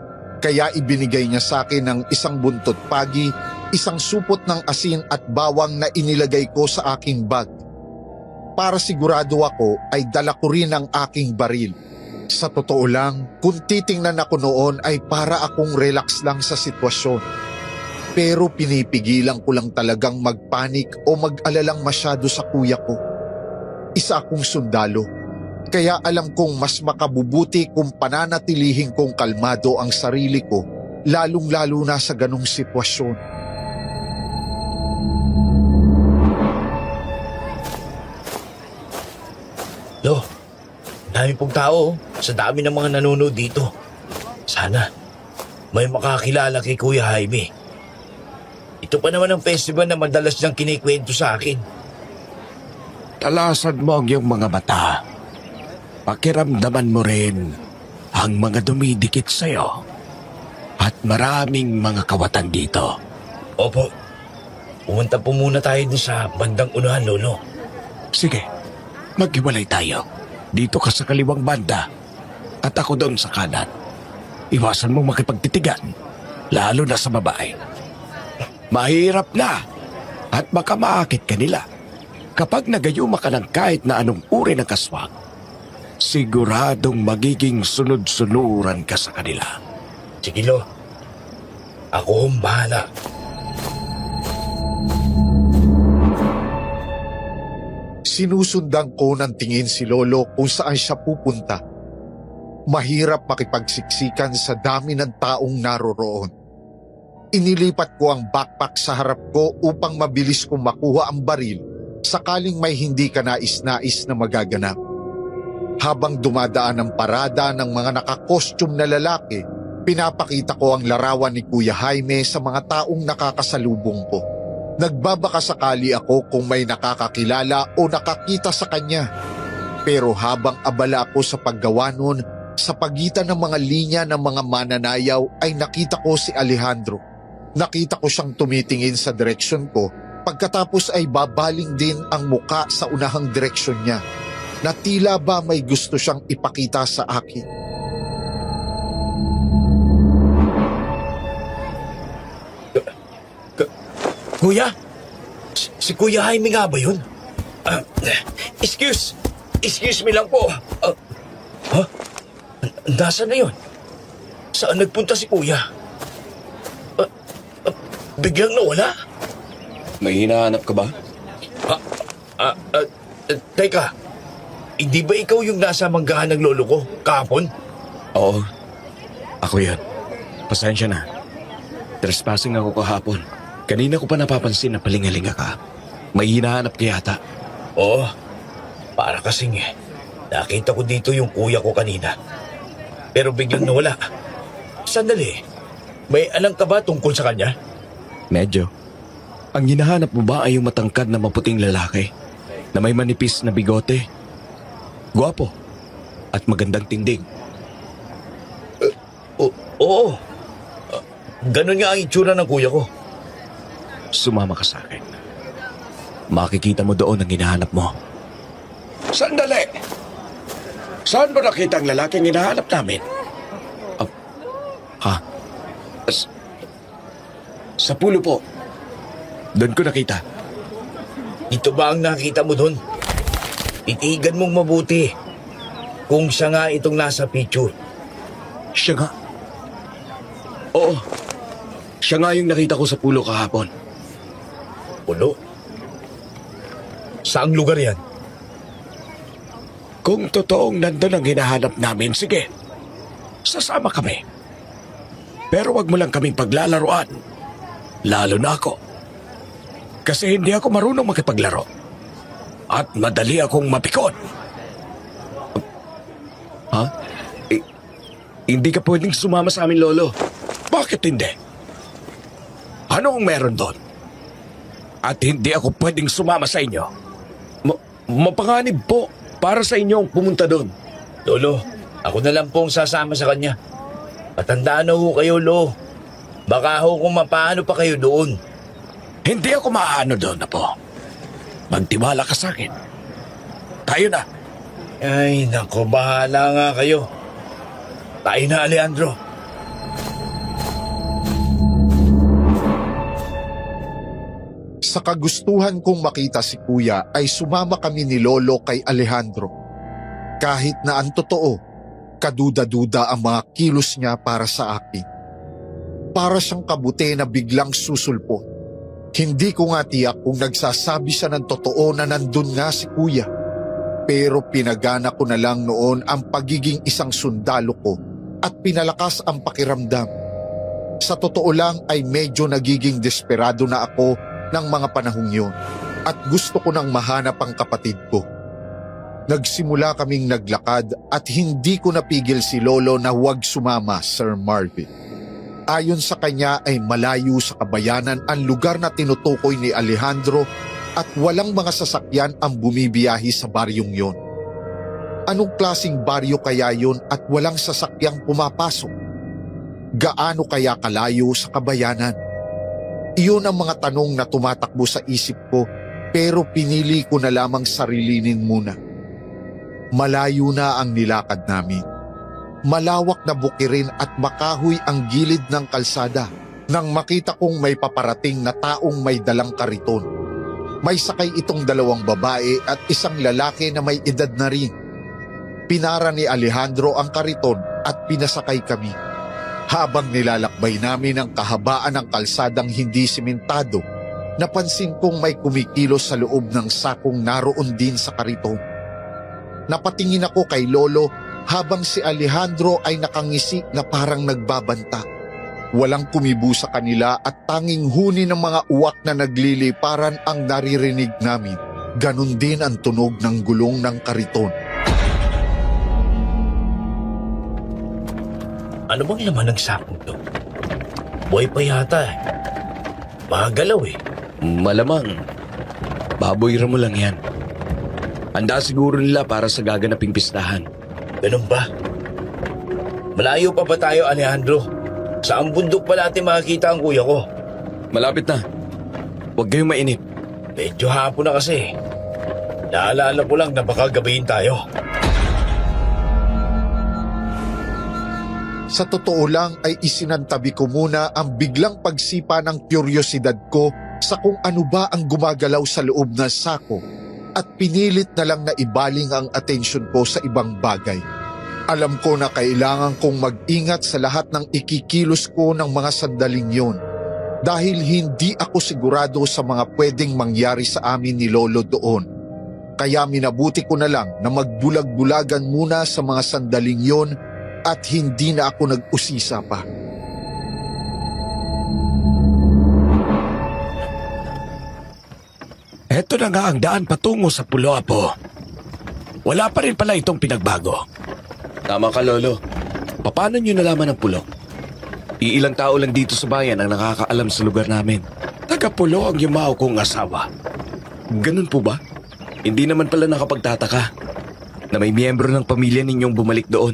[SPEAKER 3] Kaya ibinigay niya sa akin ng isang buntot pagi, isang supot ng asin at bawang na inilagay ko sa aking bag. Para sigurado ako ay dala ko rin ang aking baril. Hindi Sa totoo lang, kung titingnan ako noon ay para akong relax lang sa sitwasyon. Pero pinipigilan ko lang talagang magpanik o mag-alalang masyado sa kuya ko. Isa akong sundalo, kaya alam kong mas makabubuti kung pananatilihin kong kalmado ang sarili ko, lalong-lalo na sa ganong sitwasyon.
[SPEAKER 1] Lo, dami pong tao sa dami ng mga nanonood dito. Sana may makakilala kay Kuya Jaime. Ito pa naman ang festival na madalas niyang kinikwento sa akin.
[SPEAKER 5] Talasan mo ang iyong mga mata. Pakiramdaman mo rin ang mga dumidikit sa'yo. At maraming mga kawatan dito.
[SPEAKER 1] Opo, pumunta po muna tayo dun sa bandang unahan, Lolo.
[SPEAKER 5] Sige, maghiwalay tayo. Dito ka sa kaliwang banda at ako doon sa kanan. Iwasan mo makipagtitigan, lalo na sa babae. Mahirap na at baka maakit ka nila. Kapag nagayuma ka ng kahit na anong uri ng kaswag, siguradong magiging sunod-sunuran ka sa kanila.
[SPEAKER 1] Sige, Lo. Ako ang bahala.
[SPEAKER 3] Sinusundan ko ng tingin si Lolo kung saan siya pupunta. Mahirap makipagsiksikan sa dami ng taong naroroon. Inilipat ko ang backpack sa harap ko upang mabilis kong makuha ang baril sakaling may hindi ka nais-nais na magaganap. Habang dumadaan ang parada ng mga nakakostyum na lalaki, pinapakita ko ang larawan ni Kuya Jaime sa mga taong nakakasalubong ko. Nagbabaka sakali ako kung may nakakakilala o nakakita sa kanya. Pero habang abala ako sa paggawa nun, sa pagitan ng mga linya ng mga mananayaw ay nakita ko si Alejandro. Nakita ko siyang tumitingin sa direksyon ko, pagkatapos ay babaling din ang muka sa unahang direksyon niya, na tila ba may gusto siyang ipakita sa akin.
[SPEAKER 1] Kuya? Si Kuya Jaime nga ba yun? Excuse me lang po. Nasaan na yun? Saan nagpunta si Kuya? Biglang nawala?
[SPEAKER 2] May hinahanap ka ba?
[SPEAKER 1] Teka, hindi ba ikaw yung nasa manggahan ng lolo ko kahapon?
[SPEAKER 2] Oo. Ako yan. Pasensya na. Trespassing ako kahapon. Kanina ko pa napapansin na palingalinga ka. May hinahanap ka yata.
[SPEAKER 1] Oo, para kasing nakita ko dito yung kuya ko kanina. Pero biglang nawala. Sandali, may alam ka ba tungkol sa kanya?
[SPEAKER 2] Medyo. Ang hinahanap mo ba ay yung matangkad na maputing lalaki na may manipis na bigote, gwapo, at magandang tindig?
[SPEAKER 1] Oo. Ganun nga ang itsura ng kuya ko.
[SPEAKER 2] Sumama ka sa akin. Makikita mo doon ang hinahanap mo.
[SPEAKER 5] Sandali! Saan mo nakita ang lalaking hinahanap namin?
[SPEAKER 2] Ha? Sa pulo po. Doon ko nakita.
[SPEAKER 1] Ito ba ang nakita mo doon? Itigan mong mabuti kung siya nga itong nasa picture.
[SPEAKER 2] Siya nga. Oo. Siya nga yung nakita ko sa pulo kahapon.
[SPEAKER 1] Pulo? Saang lugar yan?
[SPEAKER 5] Kung totoong nandun ang hinahanap namin, sige. Sasama kami. Pero wag mo lang kaming paglalaroan. Lalo na ako. Kasi hindi ako marunong makipaglaro. At madali akong mapikon.
[SPEAKER 2] Ha? Hindi ka pwedeng sumama sa amin, Lolo.
[SPEAKER 5] Bakit hindi? Ano ang meron doon? At hindi ako pwedeng sumama sa inyo.
[SPEAKER 2] Mapanganib po para sa inyo ang pumunta doon.
[SPEAKER 1] Lolo, ako na lang pong sasama sa kanya. Matandaan na ho kayo, Lo. Baka ho kung mapaano pa kayo doon.
[SPEAKER 5] Hindi ako maaano doon, Apo. Magtiwala ka sa akin. Tayo na.
[SPEAKER 1] Ay, nako, bahala nga kayo. Tayo na, Alejandro.
[SPEAKER 3] Sa kagustuhan kong makita si Kuya ay sumama kami ni Lolo kay Alejandro. Kahit na ang totoo, Kaduda-duda ang mga kilos niya para sa akin. Para siyang kabute na biglang susulpot. Hindi ko nga tiyak kung nagsasabi siya ng totoo na nandun nga si kuya. Pero pinagana ko na lang noon ang pagiging isang sundalo ko at pinalakas ang pakiramdam. Sa totoo lang ay medyo nagiging desperado na ako ng mga panahong yun at gusto ko nang mahanap ang kapatid ko. Nagsimula kaming naglakad at hindi ko napigil si Lolo na huwag sumama, Sir Marvin. Ayon sa kanya ay malayo sa kabayanan ang lugar na tinutukoy ni Alejandro at walang mga sasakyan ang bumibiyahe sa baryong yon. Anong klasing baryo kaya yon at walang sasakyang pumapasok? Gaano kaya kalayo sa kabayanan? Iyon ang mga tanong na tumatakbo sa isip ko pero pinili ko na lamang sarilinin muna. Malayo na ang nilakad namin. Malawak na bukirin at makahoy ang gilid ng kalsada nang makita kong may paparating na taong may dalang kariton. May sakay itong 2 babae at isang lalaki na may edad na rin. Pinara ni Alejandro ang kariton at pinasakay kami. Habang nilalakbay namin ang kahabaan ng kalsadang hindi simentado, napansin kong may kumikilos sa loob ng sakong naroon din sa kariton. Napatingin ako kay Lolo habang si Alejandro ay nakangisi na parang nagbabanta. Walang kumibo sa kanila at tanging huni ng mga uwak na nagliliparan ang naririnig namin. Ganon din ang tunog ng gulong ng kariton.
[SPEAKER 1] Ano bang laman ng sakong to? Buhay pa yata eh. Magalaw eh.
[SPEAKER 2] Malamang, baboy ramo lang yan. Handa siguro nila para sa gaganaping pistahan.
[SPEAKER 1] Ganun ba? Malayo pa ba tayo, Alejandro? Saang bundok pa natin makikita ang kuya ko?
[SPEAKER 2] Malapit na. Huwag kayong mainip.
[SPEAKER 1] Medyo hapon na kasi. Naalala ko lang na baka gabihin tayo.
[SPEAKER 3] Sa totoo lang ay isinantabi ko muna ang biglang pagsipa ng kuryosidad ko sa kung ano ba ang gumagalaw sa loob ng sako at pinilit na lang na ibaling ang atensyon ko sa ibang bagay. Alam ko na kailangan kong mag-ingat sa lahat ng ikikilos ko ng mga sandaling yon dahil hindi ako sigurado sa mga pwedeng mangyari sa amin ni Lolo doon. Kaya minabuti ko na lang na magbulag-bulagan muna sa mga sandaling yon at hindi na ako nag-usisa pa.
[SPEAKER 5] Eto na nga ang daan patungo sa Pulo, Apo. Wala pa rin pala itong pinagbago.
[SPEAKER 2] Tama ka, Lolo. Paano nyo nalaman ang Pulo? Iilang tao lang dito sa bayan ang nakakaalam sa lugar namin.
[SPEAKER 5] Taga-Pulo ang yumao kong asawa.
[SPEAKER 2] Ganun po ba? Hindi naman pala nakapagtataka na may miyembro ng pamilya ninyong bumalik doon.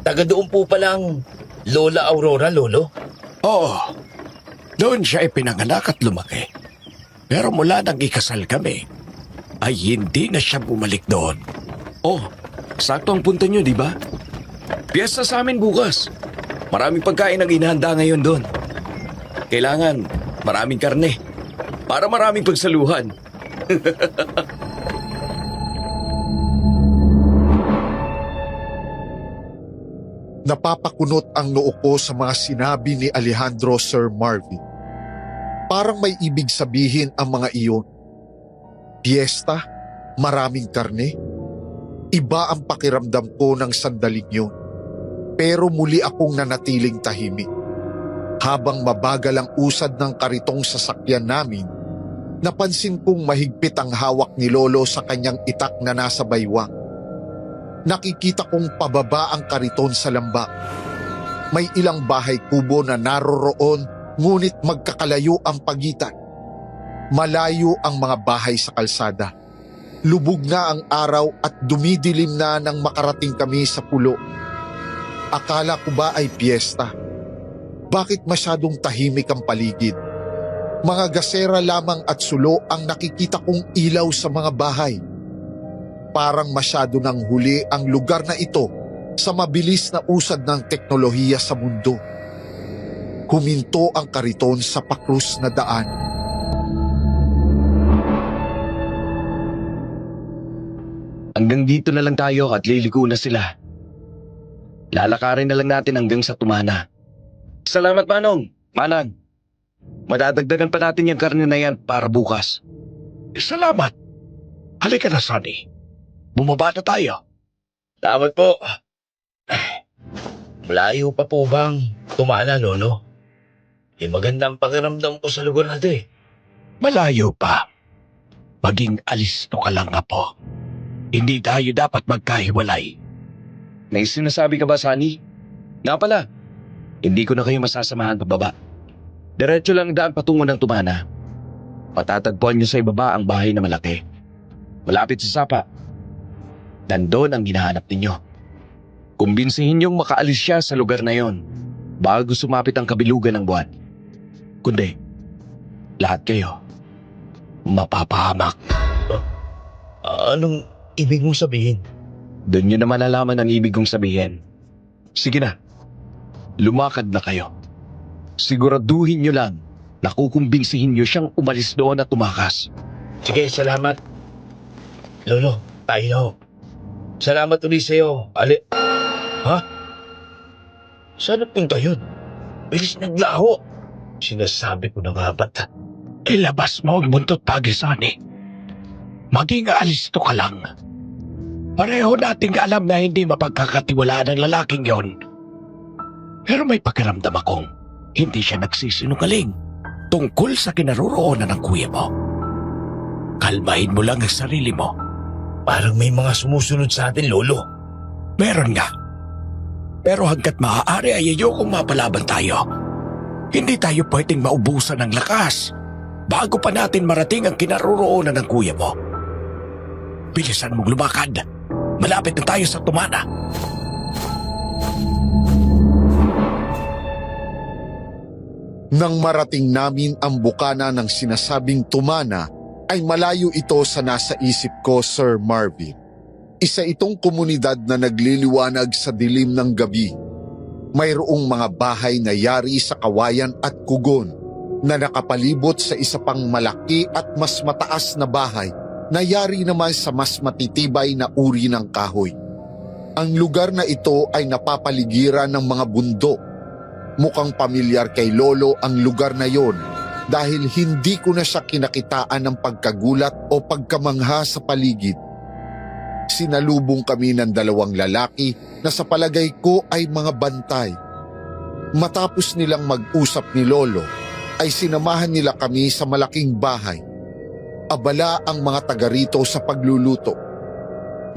[SPEAKER 1] Taga doon po palang Lola Aurora, Lolo?
[SPEAKER 5] Oo, doon siya ipinanganak at lumaki. Pero mula nang ikasal kami, ay hindi na siya bumalik doon.
[SPEAKER 2] Oh, sakto ang punta nyo, di ba? Piyesta sa amin bukas. Maraming pagkain ang inahanda ngayon doon. Kailangan maraming karne para maraming pagsaluhan.
[SPEAKER 3] Napapakunot ang noo ko sa mga sinabi ni Alejandro, Sir Marvin. Parang may ibig sabihin ang mga iyon. Piyesta, maraming karne. Iba ang pakiramdam ko ng sandaling yun. Pero muli akong nanatiling tahimik. Habang mabagal ang usad ng karitong sasakyan namin, napansin kong mahigpit ang hawak ni Lolo sa kanyang itak na nasa baywang. Nakikita kong pababa ang kariton sa lambak. May ilang bahay kubo na naroroon ngunit magkakalayo ang pagitan. Malayo ang mga bahay sa kalsada. Lubog na ang araw at dumidilim na nang makarating kami sa pulo. Akala ko ba ay piyesta? Bakit masyadong tahimik ang paligid? Mga gasera lamang at sulo ang nakikita kong ilaw sa mga bahay. Parang masyado nang huli ang lugar na ito sa mabilis na usad ng teknolohiya sa mundo. Huminto ang kariton sa pakrus na daan.
[SPEAKER 2] Hanggang dito na lang tayo at liliko na sila. Lalakarin na lang natin hanggang sa Tumana. Salamat, Manong. Manang, madadagdagan pa natin yung karne na yan para bukas.
[SPEAKER 5] Salamat. Halika na, Sonny. Bumaba na tayo.
[SPEAKER 1] Salamat po. Malayo pa po bang Tumana, Lolo? Magandang pakiramdam ko sa lugar na ito eh.
[SPEAKER 5] Malayo pa. Maging alisto ka lang, Apo. Hindi tayo dapat magkahiwalay.
[SPEAKER 2] May sinasabi ka ba, Sunny? Nga pala, hindi ko na kayo masasamahan pababa. Diretso lang ang daan patungo ng Tumana. Matatagpuan niyo sa ibaba ang bahay na malaki. Malapit sa sapa. Nandun ang hinahanap ninyo. Kumbinsihin niyong makaalis siya sa lugar na yon bago sumapit ang kabilugan ng buwan. Kundi, lahat kayo mapapahamak.
[SPEAKER 1] Anong ibig mong sabihin?
[SPEAKER 2] Doon niyo na malalaman ang ibig kong sabihin. Sige na, lumakad na kayo. Siguraduhin niyo lang na kukumbinsihin niyo siyang umalis doon at tumakas.
[SPEAKER 1] Sige, salamat. Lolo, tayo na ho. Salamat ulit sa'yo. Ha? Saan napunta yun? Bilis naglaho. Sinasabi ko na nga ba't?
[SPEAKER 5] Ilabas mo ang buntot pagi, Sonny. Maging alisto ka lang. Pareho nating alam na hindi mapagkakatiwalaan ng lalaking yon. Pero may pakiramdam akong hindi siya nagsisinungaling tungkol sa kinaroroonan ng kuya mo. Kalmahin mo lang ang sarili mo.
[SPEAKER 1] Parang may mga sumusunod sa atin, Lolo.
[SPEAKER 5] Meron nga. Pero hanggat maaari ay ayokong mapalaban tayo. Hindi tayo pwedeng maubusan ng lakas bago pa natin marating ang kinaroroonan ng kuya mo. Bilisan mong lumakad. Malapit na tayo sa Tumana.
[SPEAKER 3] Nang marating namin ang bukana ng sinasabing Tumana, ay malayo ito sa nasa isip ko, Sir Marvin. Isa itong komunidad na nagliliwanag sa dilim ng gabi. Mayroong mga bahay na yari sa kawayan at kugon na nakapalibot sa isa pang malaki at mas mataas na bahay na yari naman sa mas matitibay na uri ng kahoy. Ang lugar na ito ay napapaligiran ng mga bundok. Mukhang pamilyar kay Lolo ang lugar na yon dahil hindi ko na siya kinakitaan ng pagkagulat o pagkamangha sa paligid. Sinalubong kami ng dalawang lalaki na sa palagay ko ay mga bantay. Matapos nilang mag-usap ni Lolo, ay sinamahan nila kami sa malaking bahay. Abala ang mga taga rito sa pagluluto.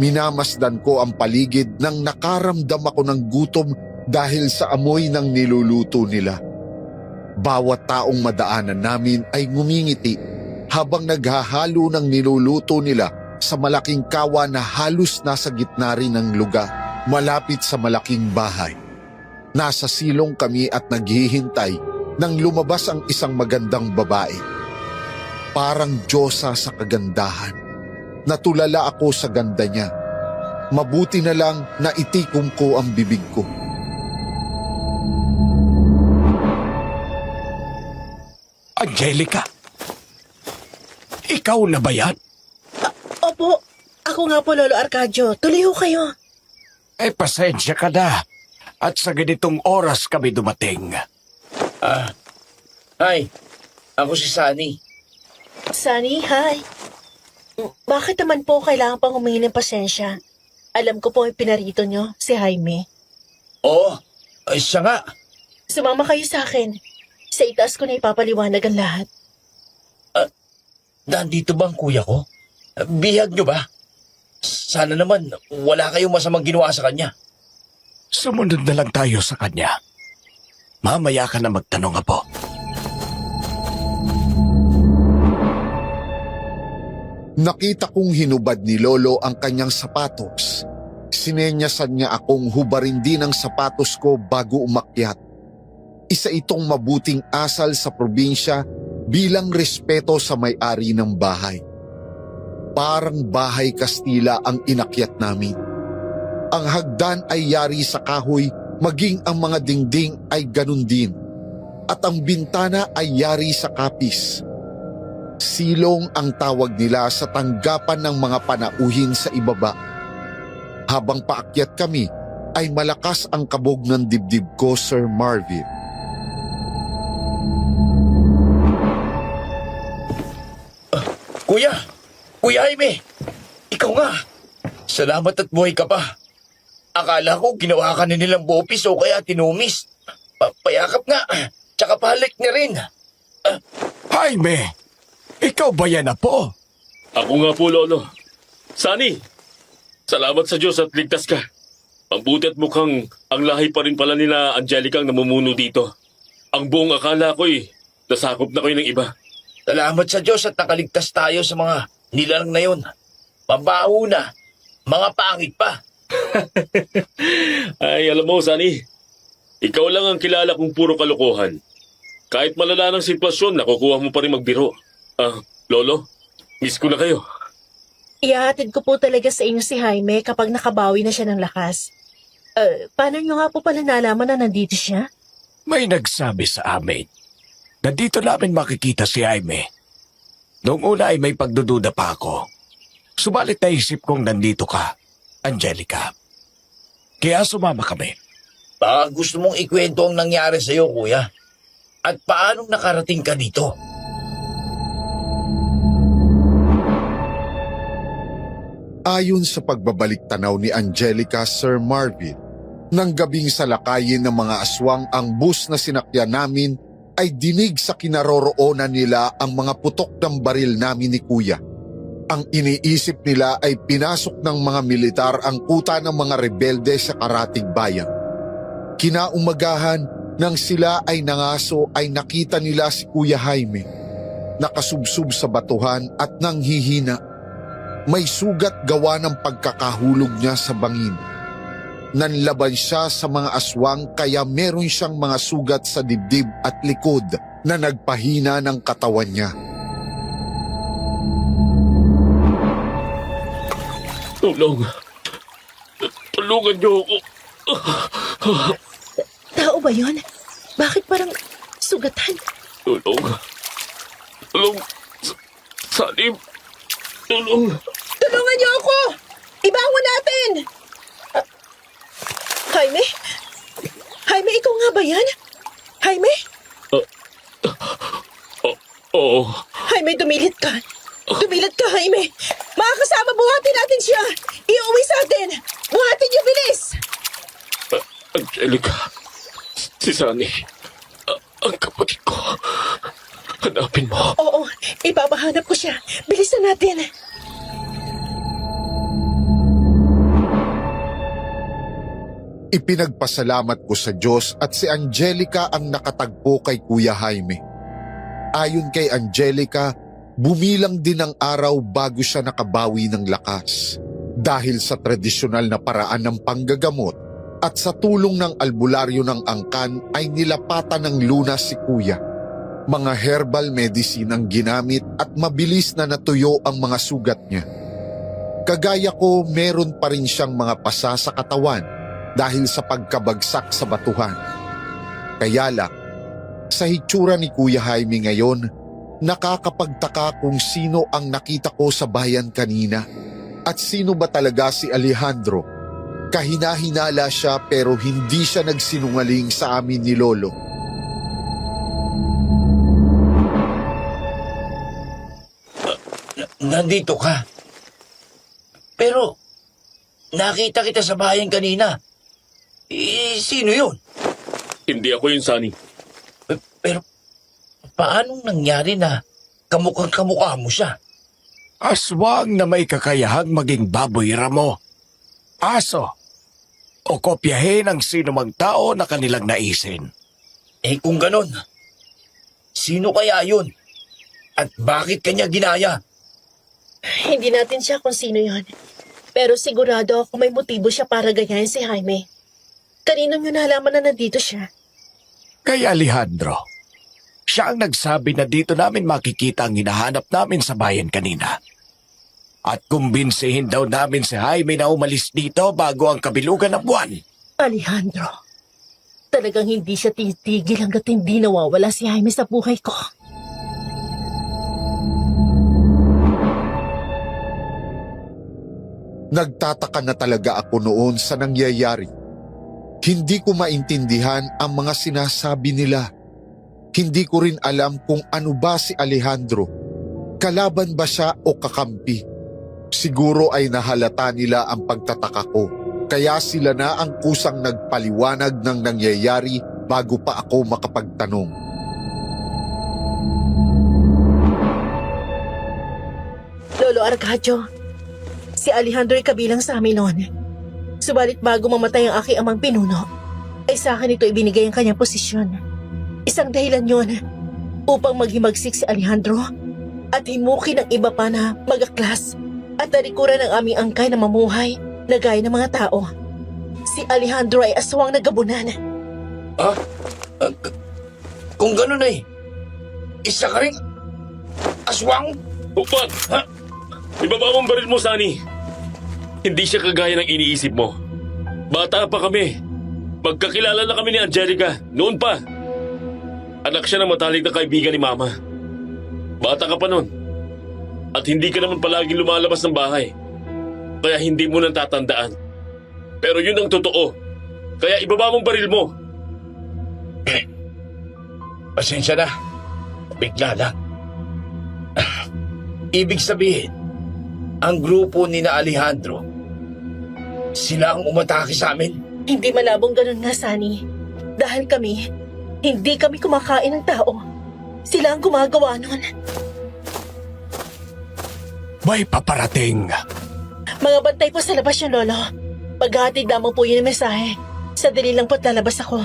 [SPEAKER 3] Minamasdan ko ang paligid nang nakaramdam ako ng gutom dahil sa amoy ng niluluto nila. Bawat taong madaanan namin ay ngumingiti habang naghahalo ng niluluto nila sa malaking kawa na halos nasa gitna rin ng lugar, malapit sa malaking bahay. Nasa silong kami at naghihintay nang lumabas ang isang magandang babae. Parang diyosa sa kagandahan. Natulala ako sa ganda niya. Mabuti na lang na itikom ko ang bibig ko.
[SPEAKER 5] Angelica! Ikaw na ba yan?
[SPEAKER 6] Opo, ako nga po, Lolo Arcadio. Tuloy ho kayo.
[SPEAKER 5] Pasensya ka na. At sa ganitong oras kami dumating.
[SPEAKER 1] Hi, ako si Sunny.
[SPEAKER 6] Sunny, hi. Bakit naman po kailangan pang humingi ng pasensya? Alam ko po yung pinarito nyo, si Jaime.
[SPEAKER 1] Oo, siya nga.
[SPEAKER 6] Sumama kayo sa akin. Sa itaas ko na ipapaliwanag ang lahat.
[SPEAKER 1] Nandito ba ang kuya ko? Bihag nyo ba? Sana naman wala kayong masamang ginawa sa kanya.
[SPEAKER 5] Sumunod na lang tayo sa kanya. Mamaya ka na magtanong, Apo.
[SPEAKER 3] Nakita kong hinubad ni Lolo ang kanyang sapatos. Sinenyasan niya akong hubarin din ang sapatos ko bago umakyat. Isa itong mabuting asal sa probinsya bilang respeto sa may-ari ng bahay. Parang bahay Kastila ang inakyat namin. Ang hagdan ay yari sa kahoy, maging ang mga dingding ay ganun din. At ang bintana ay yari sa kapis. Silong ang tawag nila sa tanggapan ng mga panauhin sa ibaba. Habang paakyat kami, ay malakas ang kabog ng dibdib ko, Sir Marvin.
[SPEAKER 1] Kuya! Kuya Jaime! Ikaw nga! Salamat at buhay ka pa. Akala ko ginawa ka na nilang bopis o kaya tinumis. Payakap nga. Tsaka pahalik na rin.
[SPEAKER 5] Jaime! Ikaw ba yan na po?
[SPEAKER 7] Ako nga po, Lolo. Sunny, salamat sa Diyos at ligtas ka. Mabuti at mukhang ang lahi pa rin pala nila Angelica ang namumuno dito. Ang buong akala ko'y nasakop na kayo ng iba.
[SPEAKER 1] Salamat sa Diyos at nakaligtas tayo sa mga nilalang na yun. Mabaho na. Mga pangit pa.
[SPEAKER 7] Ay, alam mo, Sunny, ikaw lang ang kilala kong puro kalokohan. Kahit malala ng sitwasyon, nakukuha mo pa rin magbiro. Lolo, miss ko na kayo.
[SPEAKER 6] Ihahatid ko po talaga sa inyo si Jaime kapag nakabawi na siya ng lakas. Paano nyo nga po pala nalaman na nandito siya?
[SPEAKER 5] May nagsabi sa amin. Nandito namin makikita si Jaime. Noong una ay may pagdududa pa ako. Subalit naisip kong nandito ka, Angelica. Kaya sumama kami.
[SPEAKER 1] Baka gusto mong ikwento ang nangyari sa'yo, kuya. At paanong nakarating ka dito?
[SPEAKER 3] Ayon sa pagbabalik tanaw ni Angelica, Sir Marvin, nang gabing salakayin ng mga aswang ang bus na sinakyan namin ay dinig sa kinaroroonan nila ang mga putok ng baril namin ni Kuya. Ang iniisip nila ay pinasok ng mga militar ang kuta ng mga rebelde sa Karatig Bayan. Kinaumagahan, nang sila ay nangaso ay nakita nila si Kuya Jaime, nakasubsub sa batuhan at nanghihina. May sugat gawa ng pagkakahulog niya sa bangin. Nanlaban siya sa mga aswang kaya meron siyang mga sugat sa dibdib at likod na nagpahina ng katawan niya.
[SPEAKER 7] Tulungan niyo ako.
[SPEAKER 6] Tao ba yon? Bakit parang sugatan?
[SPEAKER 7] Tulong. Sunny, tulong.
[SPEAKER 6] Tulungan niyo ako! Ibangon natin! Jaime? Jaime, ikaw nga ba yan? Jaime?
[SPEAKER 7] Oo.
[SPEAKER 6] Jaime, dumilit ka. Dumilit ka, Jaime. Makakasama, buhatin natin siya. Iuwi sa atin. Buhatin niyo, bilis!
[SPEAKER 7] Angelica, si Sunny, ang kapatid ko. Hanapin mo.
[SPEAKER 6] Oo, ipapahanap ko siya. Bilisan natin.
[SPEAKER 3] Ipinagpasalamat ko sa Diyos at si Angelica ang nakatagpo kay Kuya Jaime. Ayon kay Angelica, bumilang din ang araw bago siya nakabawi ng lakas. Dahil sa tradisyonal na paraan ng panggagamot at sa tulong ng albularyo ng angkan ay nilapatan ng lunas si Kuya. Mga herbal medicine ang ginamit at mabilis na natuyo ang mga sugat niya. Kagaya ko, meron pa rin siyang mga pasa sa katawan dahil sa pagkabagsak sa batuhan. Kaya lang, sa hitsura ni Kuya Jaime ngayon, nakakapagtaka kung sino ang nakita ko sa bayan kanina at sino ba talaga si Alejandro. Kahina-hinala siya pero hindi siya nagsinungaling sa amin ni Lolo.
[SPEAKER 1] Nandito ka. Pero, nakita kita sa bayan kanina. Sino yun?
[SPEAKER 7] Hindi ako yun, Sunny.
[SPEAKER 1] Pero, paanong nangyari na kamukhang kamukha mo siya?
[SPEAKER 5] Aswang na may kakayahang maging baboy ramo. Aso. O kopyahin ang sino mang tao na kanilang naisin.
[SPEAKER 1] Kung ganon, sino kaya yun? At bakit kanya ginaya?
[SPEAKER 6] Hindi natin siya kung sino yon. Pero sigurado ako may motibo siya para gayahin si Jaime. Kanino nyo nalaman na nandito siya?
[SPEAKER 5] Kay Alejandro. Siya ang nagsabi na dito namin makikita ang hinahanap namin sa bayan kanina. At kumbinsihin daw namin si Jaime na umalis dito bago ang kabilugan ng buwan.
[SPEAKER 6] Alejandro, talagang hindi siya titigil hanggat hindi nawawala si Jaime sa buhay ko.
[SPEAKER 3] Nagtataka na talaga ako noon sa nangyayari. Hindi ko maintindihan ang mga sinasabi nila. Hindi ko rin alam kung ano ba si Alejandro. Kalaban ba siya o kakampi? Siguro ay nahalata nila ang pagtataka ko. Kaya sila na ang kusang nagpaliwanag ng nangyayari bago pa ako makapagtanong.
[SPEAKER 6] Lolo Arcadio, si Alejandro ay kabilang sa amin noon. Subalit bago mamatay ang aking amang pinuno, ay sa akin ito ibinigay ang kanyang posisyon. Isang dahilan yon upang maghimagsik si Alejandro at himukin ng iba pa na mag-aklas at talikuran ng aming angkay na mamuhay na gaya ng mga tao. Si Alejandro ay aswang na gabunan.
[SPEAKER 1] Kung ganun ay, isa ka rin aswang?
[SPEAKER 7] Upat! Ha? Ibaba mong baril mo, Sunny. Hindi siya kagaya ng iniisip mo. Bata pa kami. Magkakilala na kami ni Angelica. Noon pa. Anak siya ng matalik na kaibigan ni Mama. Bata ka pa noon. At hindi ka naman palaging lumalabas ng bahay. Kaya hindi mo nang tatandaan. Pero yun ang totoo. Kaya ibaba mong baril mo.
[SPEAKER 1] Pasensya na. Bigla lang. Ibig sabihin, ang grupo ni na Alejandro, sila ang umatake sa amin?
[SPEAKER 6] Hindi malabong ganun nga, Sunny. Dahil kami, hindi kami kumakain ng tao. Sila ang gumagawa nun.
[SPEAKER 5] May paparating.
[SPEAKER 6] Mga bantay po sa labas yung lolo. Paghatid lamang po yun ang mensahe. Sa dali lang po't lalabas ako.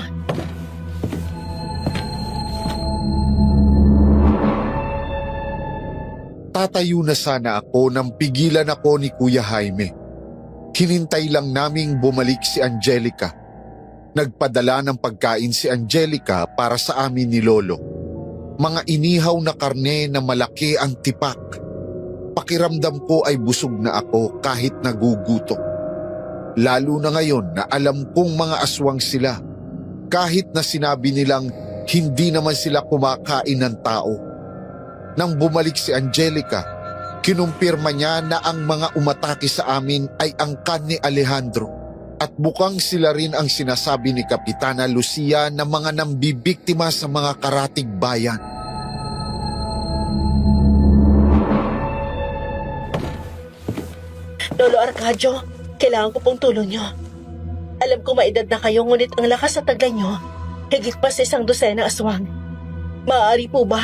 [SPEAKER 3] Tatayo na sana ako nang pigilan ako ni Kuya Jaime. Hinintay lang naming bumalik si Angelica. Nagpadala ng pagkain si Angelica para sa amin ni Lolo. Mga inihaw na karne na malaki ang tipak. Pakiramdam ko ay busog na ako kahit nagugutom. Lalo na ngayon na alam kong mga aswang sila. Kahit na sinabi nilang hindi naman sila kumakain ng tao. Nang bumalik si Angelica, kinumpirma niya na ang mga umatake sa amin ay angkan ni Alejandro. At bukang sila rin ang sinasabi ni Kapitana Lucia na mga nambibiktima sa mga karatig bayan.
[SPEAKER 6] Lolo Arcadio, kailangan ko pong tulong nyo. Alam ko maedad na kayo, ngunit ang lakas sa taglay nyo, higit pa sa 100 aswang. Maaari po ba?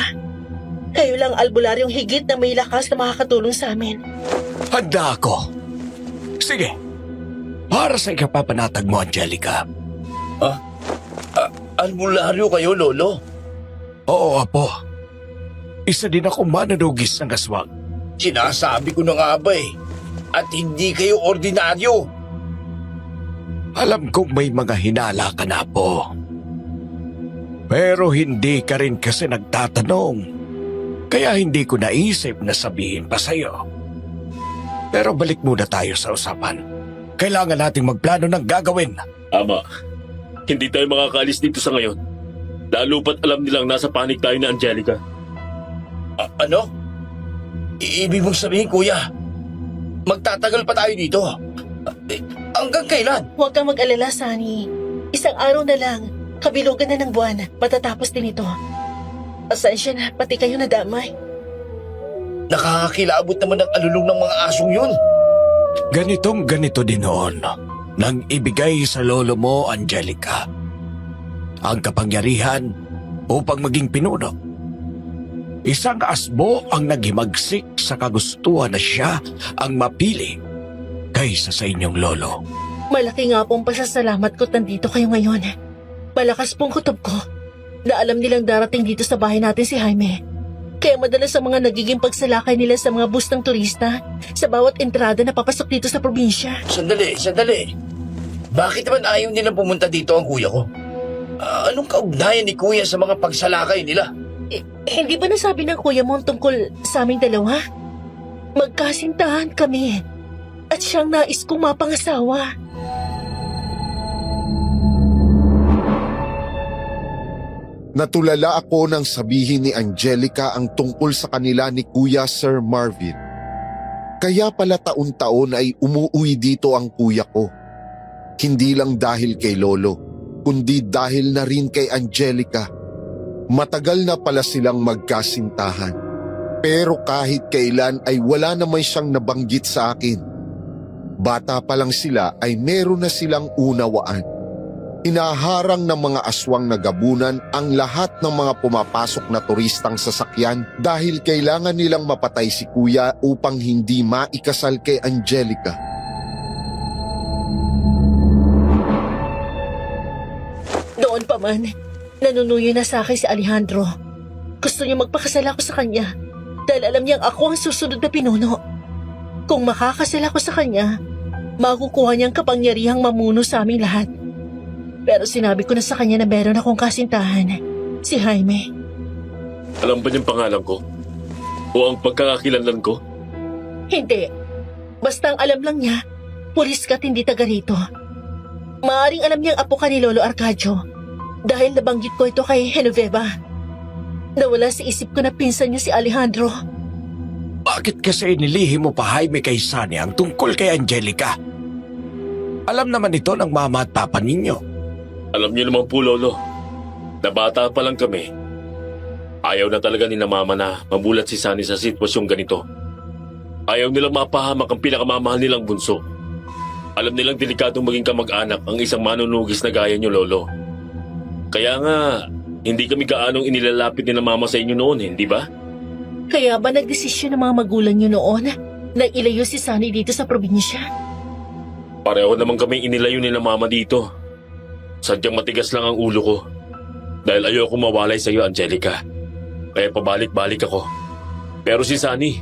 [SPEAKER 6] Kayo lang albularyong higit na may lakas na makakatulong sa amin.
[SPEAKER 5] Handa ako. Sige. Para sa ikapapanatag mo, Angelica.
[SPEAKER 1] Albularyo kayo, Lolo?
[SPEAKER 5] Oo, Apo. Isa din ako mananugis ng aswang.
[SPEAKER 1] Sinasabi ko na nga ba eh. At hindi kayo ordinaryo.
[SPEAKER 5] Alam kong may mga hinala ka na, Apo. Pero hindi ka rin kasi nagtatanong. Kaya hindi ko naisip na sabihin pa sa'yo. Pero balik muna tayo sa usapan. Kailangan nating magplano ng gagawin.
[SPEAKER 7] Ama, hindi tayo makakaalis dito sa ngayon. Lalo pat alam nilang nasa panik tayo ni Angelica.
[SPEAKER 1] Ano? Ibig mong sabihin, Kuya, magtatagal pa tayo dito? Hanggang kailan?
[SPEAKER 6] Huwag kang mag-alala, Sunny. Isang araw na lang, kabilugan na ng buwan, matatapos din ito. Pasensya na, pati kayo nadamay.
[SPEAKER 1] Nakakakilabot naman ang alulong ng mga asong yun.
[SPEAKER 5] Ganito din noon nang ibigay sa lolo mo, Angelica, ang kapangyarihan upang maging pinuno. Isang asbo ang naghimagsik sa kagustuhan na siya ang mapili kaysa sa inyong lolo.
[SPEAKER 6] Malaki nga pong pasasalamat ko nandito kayo ngayon. Malakas pong kutob ko na alam nilang darating dito sa bahay natin si Jaime. Kaya madalas sa mga nagiging pagsalakay nila sa mga bus ng turista sa bawat entrada na papasok dito sa probinsya.
[SPEAKER 1] Sandali. Bakit naman ayaw nilang pumunta dito ang kuya ko? Anong kaugnayan ni kuya sa mga pagsalakay nila?
[SPEAKER 6] Hindi ba nasabi ng kuya mo tungkol sa aming dalawa? Magkasintahan kami at siyang nais kong mapangasawa.
[SPEAKER 3] Natulala ako nang sabihin ni Angelica ang tungkol sa kanila ni Kuya Sir Marvin. Kaya pala taon-taon ay umuwi dito ang kuya ko. Hindi lang dahil kay Lolo, kundi dahil na rin kay Angelica. Matagal na pala silang magkasintahan. Pero kahit kailan ay wala naman siyang nabanggit sa akin. Bata pa lang sila ay meron na silang unawaan. Hinaharang ng mga aswang na gabunan ang lahat ng mga pumapasok na turistang sasakyan dahil kailangan nilang mapatay si Kuya upang hindi maikasal kay Angelica.
[SPEAKER 6] Noon pa man, nanunuyo na sa akin si Alejandro. Gusto niya magpakasal ako sa kanya dahil alam niyang ako ang susunod na pinuno. Kung makakasal ako sa kanya, makukuha niyang kapangyarihang mamuno sa aming lahat. Pero sinabi ko na sa kanya na meron akong kasintahan, si Jaime.
[SPEAKER 7] Alam ba niyang pangalan ko? O ang pagkakakilanlan ko?
[SPEAKER 6] Hindi. Basta ang alam lang niya, pulis ka't hindi taga rito. Maaring alam niyang apo ka ni Lolo Arcadio dahil nabanggit ko ito kay Genoveva. Nawala sa isip ko na pinsan niya si Alejandro.
[SPEAKER 5] Bakit kasi inilihim mo pa Jaime kay Sunny ang tungkol kay Angelica? Alam naman ito ng mama at papa ninyo.
[SPEAKER 7] Alam niyo naman po, Lolo, na bata pa lang kami. Ayaw na talaga ni na mama na mamulat si Sunny sa sitwasyong ganito. Ayaw nilang mapahamak ang pinakamamahal nilang bunso. Alam nilang delikadong maging kamag-anak ang isang manunugis na gaya niyo, Lolo. Kaya nga, hindi kami gaanong inilalapit ni na mama sa inyo noon, hindi ba?
[SPEAKER 6] Kaya ba nagdesisyon ng mga magulang niyo noon na ilayo si Sunny dito sa probinsya?
[SPEAKER 7] Pareho naman kami inilayo ni na mama dito. Sadyang matigas lang ang ulo ko. Dahil ayoko mawalay sa iyo, Angelica. Kaya pabalik-balik ako. Pero si Sunny,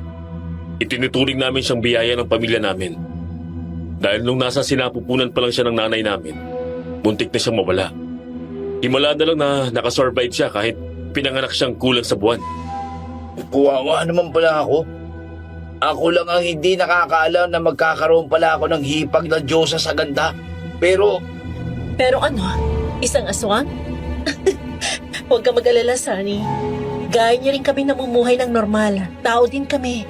[SPEAKER 7] itinuturing namin siyang biyaya ng pamilya namin. Dahil nung nasa sinapupunan pa lang siya ng nanay namin, muntik na siyang mawala. Himala na lang na nakasurvive siya kahit pinanganak siyang kulang sa buwan.
[SPEAKER 1] Kuwawa naman pala ako. Ako lang ang hindi nakakaalam na magkakaroon pala ako ng hipag na Diyosa sa ganda. Pero
[SPEAKER 6] Pero ano? Isang aswang? Huwag ka mag-alala, Sunny. Gaya niyo rin kami namumuhay ng normal. Tao din kami.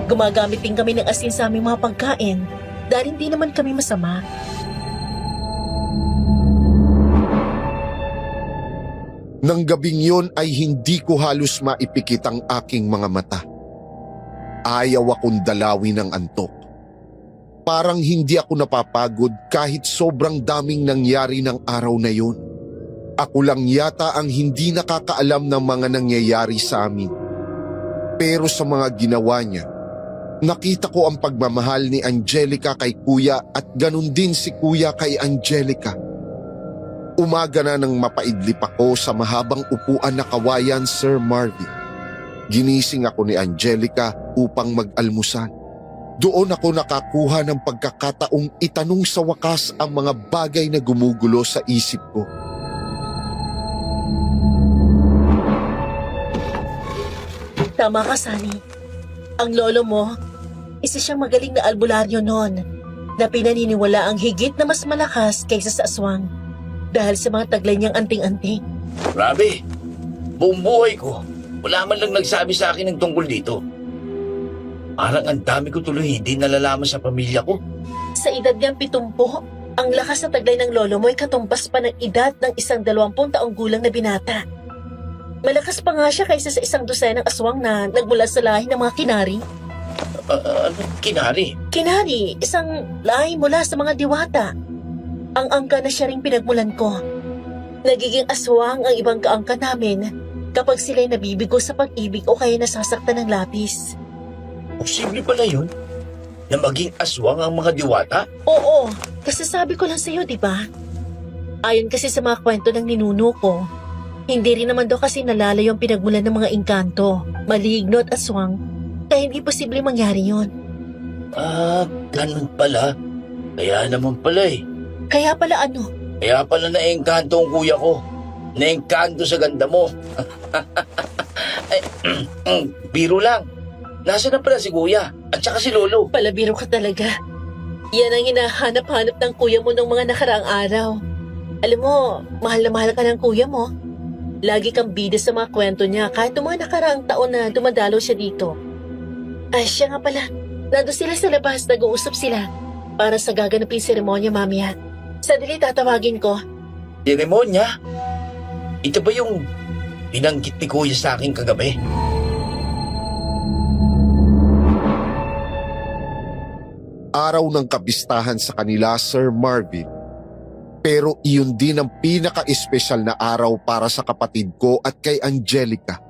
[SPEAKER 6] Gumagamit din kami ng asin sa aming mga pagkain dahil hindi naman kami masama.
[SPEAKER 3] Nang gabing yon ay hindi ko halos maipikit ang aking mga mata. Ayaw akong dalawin ng antok. Parang hindi ako napapagod kahit sobrang daming nangyari ng araw na yun. Ako lang yata ang hindi nakakaalam ng mga nangyayari sa amin. Pero sa mga ginawa niya, nakita ko ang pagmamahal ni Angelica kay Kuya at ganun din si Kuya kay Angelica. Umaga na nang mapaidlip ako sa mahabang upuan na kawayan, Sir Marvin. Ginising ako ni Angelica upang mag-almusal. Doon ako nakakuha ng pagkakataong itanong sa wakas ang mga bagay na gumugulo sa isip ko.
[SPEAKER 6] Tama ka, Sunny. Ang lolo mo, isa siyang magaling na albularyo noon na pinaniniwala ang higit na mas malakas kaysa sa aswang dahil sa mga taglay niyang anting-anting.
[SPEAKER 1] grabe, buong buhay ko, wala man lang nagsabi sa akin ng tungkol dito. Parang ang dami ko tuloy hindi nalalaman sa pamilya ko.
[SPEAKER 6] Sa edad niyang 70, ang lakas na taglay ng lolo mo ay katumbas pa ng edad ng isang 20 taong gulang na binata. Malakas pa nga siya kaysa sa isang dosenang aswang na nagmula sa lahi ng mga kinari.
[SPEAKER 1] Ano, kinari?
[SPEAKER 6] Kinari, isang lahi mula sa mga diwata. Ang angka na siya ring pinagmulan ko. Nagiging aswang ang ibang kaangka namin kapag sila'y nabibigo sa pag-ibig o kaya nasasaktan ng lapis.
[SPEAKER 1] Posible pala yun? Na maging aswang ang mga diwata?
[SPEAKER 6] Oo, kasi sabi ko lang sa'yo, di ba? Ayon kasi sa mga kwento ng ninuno ko, hindi rin naman daw kasi nalalayo ang pinagmulan ng mga engkanto, maligno at aswang, kaya hindi posible mangyari yon.
[SPEAKER 1] Ganun pala. Kaya naman pala eh.
[SPEAKER 6] Kaya pala ano?
[SPEAKER 1] Kaya pala naengkanto ang kuya ko. Naengkanto sa ganda mo. Ay, biro lang. Nasaan na pala si kuya at saka si lolo?
[SPEAKER 6] Palabiro ka talaga. Yan ang hinahanap-hanap ng kuya mo ng mga nakaraang araw. Alam mo, mahal na mahal ka ng kuya mo. Lagi kang bida sa mga kwento niya kahit ng mga nakaraang taon na dumadalo siya dito. Ay, siya nga pala. Nandun sila sa labas, nag-uusap sila para sa gaganaping seremonya mamaya. Sandali, tatawagin ko.
[SPEAKER 1] Demonya, ito ba yung binanggit ni Kuya sa akin kagabi?
[SPEAKER 3] Araw ng kapistahan sa kanila, Sir Marvin. Pero iyon din ang pinaka-espesyal na araw para sa kapatid ko at kay Angelica.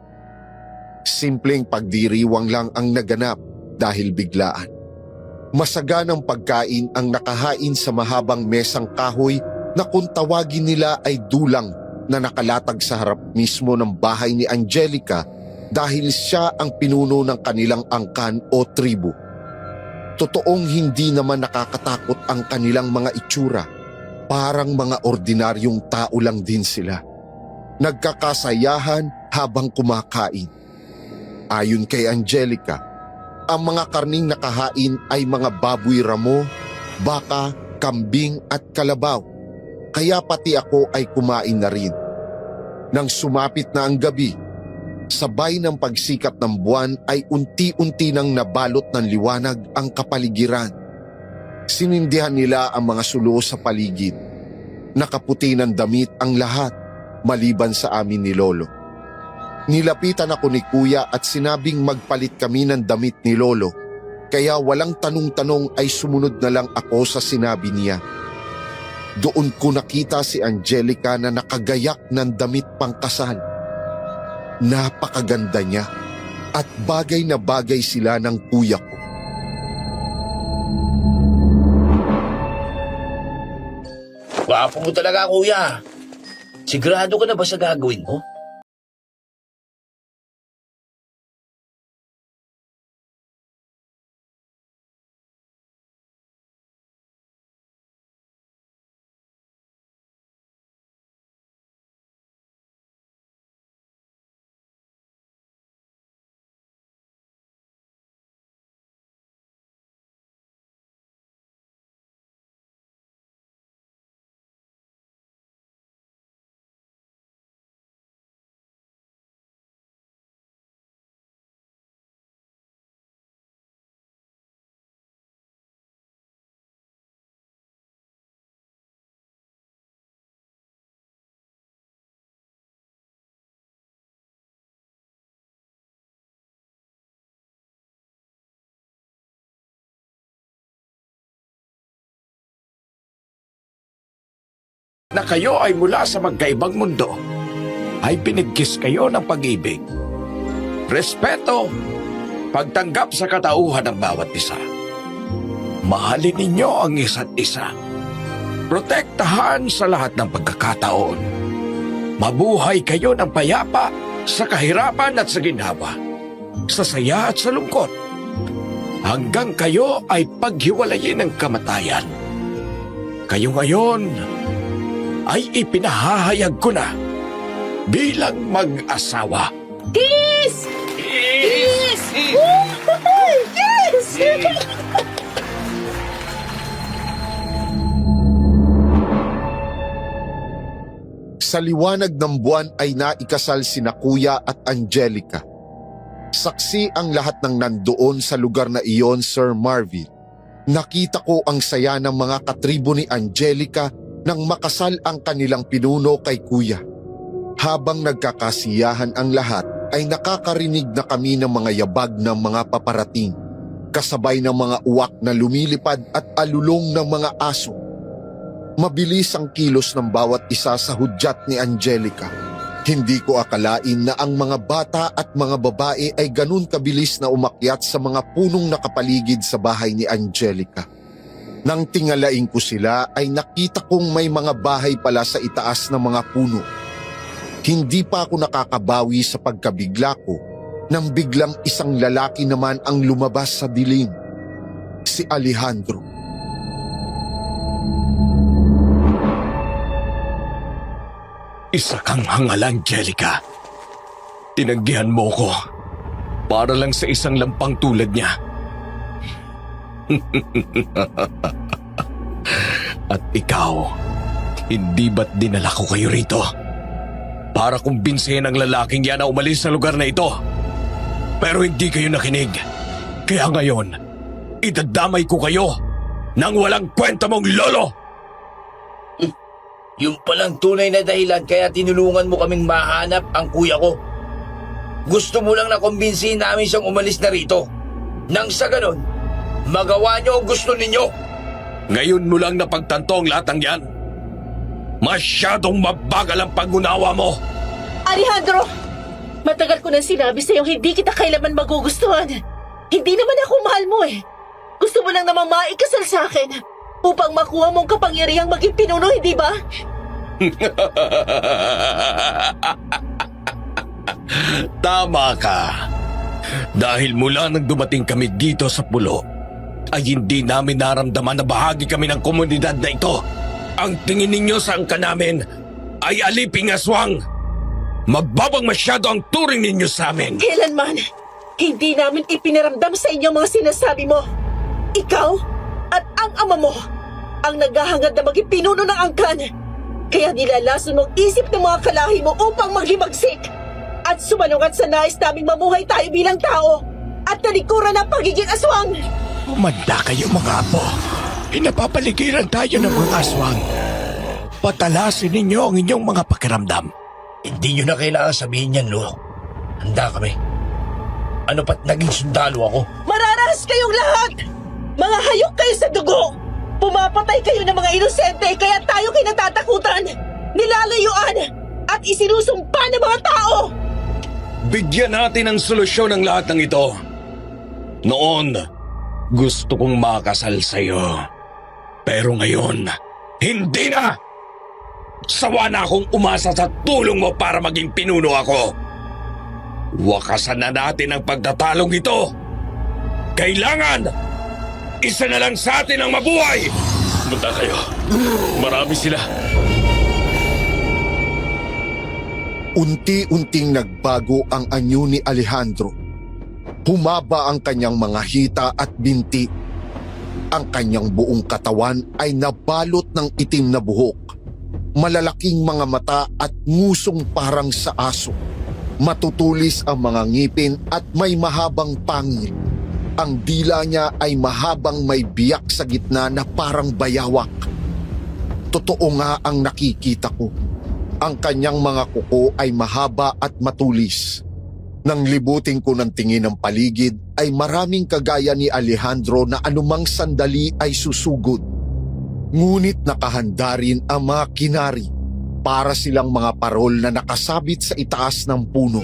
[SPEAKER 3] Simpleng pagdiriwang lang ang naganap dahil biglaan. Masaganang pagkain ang nakahain sa mahabang mesang kahoy na kung tawagin nila ay dulang na nakalatag sa harap mismo ng bahay ni Angelica dahil siya ang pinuno ng kanilang angkan o tribu. Totoong hindi naman nakakatakot ang kanilang mga itsura. Parang mga ordinaryong tao lang din sila. Nagkakasayahan habang kumakain. Ayon kay Angelica, ang mga karning nakahain ay mga baboy ramo, baka, kambing at kalabaw. Kaya pati ako ay kumain na rin. Nang sumapit na ang gabi, sabay ng pagsikat ng buwan ay unti-unti nang nabalot ng liwanag ang kapaligiran. Sinindihan nila ang mga sulo sa paligid. Nakaputi ng damit ang lahat, maliban sa amin ni Lolo. Nilapitan ako ni Kuya at sinabing magpalit kami ng damit ni Lolo, kaya walang tanong-tanong ay sumunod na lang ako sa sinabi niya. Doon ko nakita si Angelica na nakagayak ng damit pangkasal. Napakaganda niya at bagay na bagay sila ng kuya ko.
[SPEAKER 1] Gwapo mo talaga, Kuya. Sigurado ka na ba sa gagawin mo?
[SPEAKER 5] Na kayo ay mula sa magkaibang mundo, ay pinigkis kayo ng pag-ibig, respeto, pagtanggap sa katauhan ng bawat isa. Mahalin ninyo ang isa't isa. Protektahan sa lahat ng pagkakataon. Mabuhay kayo ng payapa sa kahirapan at sa ginhawa, sa saya at sa lungkot, hanggang kayo ay paghiwalayin ng kamatayan. Kayo ngayon ay ipinahahayag ko na bilang mag-asawa.
[SPEAKER 6] Kiss! Kiss! Yes!
[SPEAKER 3] Sa liwanag ng buwan ay naikasal sina Kuya at Angelica. Saksi ang lahat ng nandoon sa lugar na iyon, Sir Marvin. Nakita ko ang saya ng mga katribo ni Angelica nang makasal ang kanilang pinuno kay Kuya. Habang nagkakasiyahan ang lahat, ay nakakarinig na kami ng mga yabag ng mga paparating, kasabay ng mga uwak na lumilipad at alulong ng mga aso. Mabilis ang kilos ng bawat isa sa hudyat ni Angelica. Hindi ko akalain na ang mga bata at mga babae ay ganun kabilis na umakyat sa mga punong nakapaligid sa bahay ni Angelica. Nang tingalain ko sila ay nakita kong may mga bahay pala sa itaas ng mga puno. Hindi pa ako nakakabawi sa pagkabigla ko nang biglang isang lalaki naman ang lumabas sa dilim. Si Alejandro.
[SPEAKER 5] Isa kang hangal, Angelica. Tinanggihan mo ko para lang sa isang lampang tulad niya. At ikaw, hindi ba't dinala ko kayo rito? Para kumbinsihin ang lalaking yan na umalis sa lugar na ito. Pero hindi kayo nakinig. Kaya ngayon, idadamay ko kayo nang walang kwenta mong lolo!
[SPEAKER 1] Yung palang tunay na dahilan kaya tinulungan mo kaming mahanap ang kuya ko. Gusto mo lang na kumbinsihin namin siyang umalis na rito. Nang sa ganon, magawa niyo ang gusto ninyo.
[SPEAKER 5] Ngayon mo lang napagtanto ang lahat ng yan. Masyadong mabagal ang pag-unawa mo.
[SPEAKER 6] Alejandro! Matagal ko nang sinabi sa'yo hindi kita kailanman magugustuhan. Hindi naman ako mahal mo eh. Gusto mo lang namang maikasal sa akin upang makuha mong kapangyarihang maging pinuno, hindi ba?
[SPEAKER 5] Tama ka. Dahil mula nang dumating kami dito sa pulo, ay hindi namin naramdaman na bahagi kami ng komunidad na ito. Ang tingin ninyo sa angka namin ay aliping aswang. Magbabang masyado ang turing ninyo sa amin.
[SPEAKER 6] Kailanman, hindi namin ipinaramdam sa inyo mga sinasabi mo. Ikaw at ang ama mo ang naghahangad na maging pinuno ng angkan. Kaya nilalason mong isip ng mga kalahi mo upang maghimagsik at sumalungat sa nais naming mamuhay tayo bilang tao at talikuran ng pagiging aswang.
[SPEAKER 5] Umanda kayo mga apo. Pinapapaligiran tayo ng mga aswang. Patalasin ninyo ang inyong mga pakiramdam.
[SPEAKER 1] Hindi nyo na kailangan sabihin yan, Lolo. Handa kami. Ano pat naging sundalo ako?
[SPEAKER 6] Mararahas kayong lahat! Mga hayok kayo sa dugo! Pumapatay kayo ng mga inosente kaya tayo kinatatakutan, nilalayuan, at isinusumpa ng mga tao!
[SPEAKER 5] Bigyan natin ng solusyon ang lahat ng ito. Noon, gusto kong makasal sa'yo. Pero ngayon, hindi na! Sawa na akong umasa sa tulong mo para maging pinuno ako. Wakasan na natin ang pagtatalong ito. Kailangan, isa na lang sa atin ang mabuhay.
[SPEAKER 7] Punta kayo. Marami sila.
[SPEAKER 3] Unti-unting nagbago ang anyo ni Alejandro. Humaba ang kanyang mga hita at binti. Ang kanyang buong katawan ay nabalot ng itim na buhok. Malalaking mga mata at ngusong parang sa aso. Matutulis ang mga ngipin at may mahabang pangil. Ang dila niya ay mahabang may biyak sa gitna na parang bayawak. Totoo nga ang nakikita ko. Ang kanyang mga kuko ay mahaba at matulis. Nang libutin ko ng tingin ng paligid ay maraming kagaya ni Alejandro na anumang sandali ay susugod. Ngunit nakahanda rin ang mga kinari para silang mga parol na nakasabit sa itaas ng puno.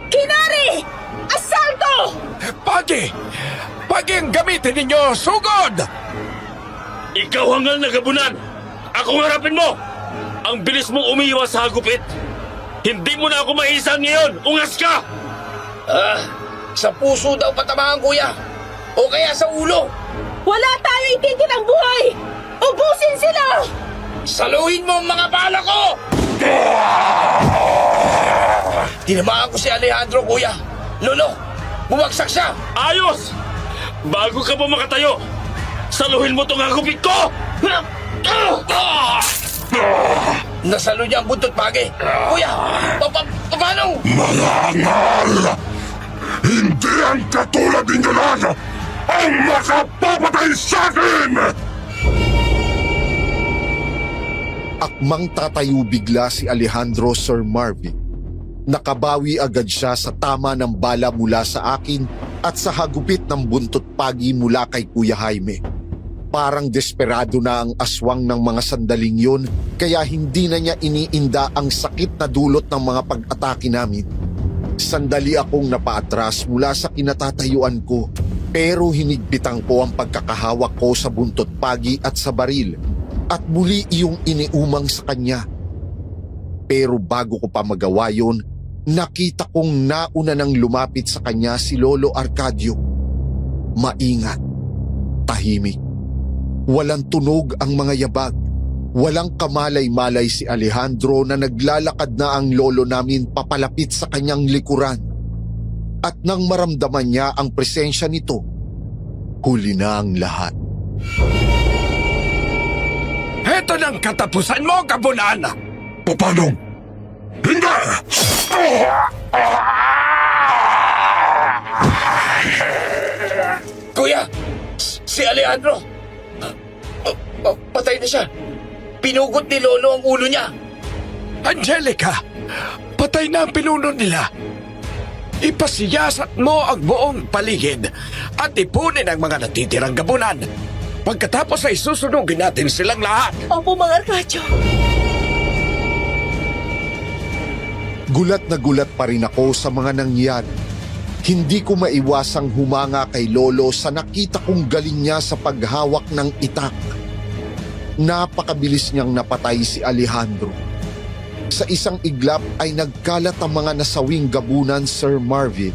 [SPEAKER 6] Kinari! Asalto!
[SPEAKER 5] Pagi! Pagi ang gamitin ninyo! Sugod!
[SPEAKER 7] Ikaw hangal na gabunan! Akong harapin mo! Ang bilis mong umiiwas sa hagupit! Hindi mo na ako maisan ngayon! Ungas ka!
[SPEAKER 1] Sa puso daw patamaan, kuya. O kaya sa ulo.
[SPEAKER 6] Wala tayo ititinang buhay! Ubusin sila!
[SPEAKER 1] Saluhin mo ang mga bala ko! Tinamaan ko si Alejandro, kuya. Lolo, bumagsak siya.
[SPEAKER 7] Ayos! Bago ka pa makatayo, saluhin mo tong hagupit ko!
[SPEAKER 1] Nasalo niya ang buntot, pagi. Kuya, paano?
[SPEAKER 8] Malangal! Hindi ang katulad ninyo lang ang makapapatay sa akin!
[SPEAKER 3] Akmang tatayo bigla si Alejandro, Sir Marvin. Nakabawi agad siya sa tama ng bala mula sa akin at sa hagupit ng buntot pagi mula kay Kuya Jaime. Parang desperado na ang aswang ng mga sandaling yun kaya hindi na niya iniinda ang sakit na dulot ng mga pag-atake namin. Sandali akong napaatras mula sa kinatatayuan ko pero hinigpitan ko ang pagkakahawak ko sa buntot pagi at sa baril at muli iyong iniumang sa kanya. Pero bago ko pa magawa yun, nakita kong nauna nang lumapit sa kanya si Lolo Arcadio. Maingat, tahimik. Walang tunog ang mga yabag. Walang kamalay-malay si Alejandro na naglalakad na ang lolo namin papalapit sa kanyang likuran. At nang maramdaman niya ang presensya nito, huli na ang lahat.
[SPEAKER 5] Heto ng katapusan mo, kabunan!
[SPEAKER 8] Paano? Hindi!
[SPEAKER 1] Kuya, si Alejandro. patay na siya. Pinugot ni Lolo ang ulo niya.
[SPEAKER 5] Angelica, patay na ang pinuno nila. Ipasiyasat mo ang buong paligid at ipunin ang mga natitirang gabunan. Pagkatapos ay susunugin natin silang lahat.
[SPEAKER 6] Opo, mga Arkadio.
[SPEAKER 3] Gulat na gulat pa rin ako sa mga nangyari. Hindi ko maiwasang humanga kay Lolo sa nakita kong galing niya sa paghawak ng itak. Napakabilis niyang napatay si Alejandro. Sa isang iglap ay nagkalat ang mga nasawing gabunan, Sir Marvin.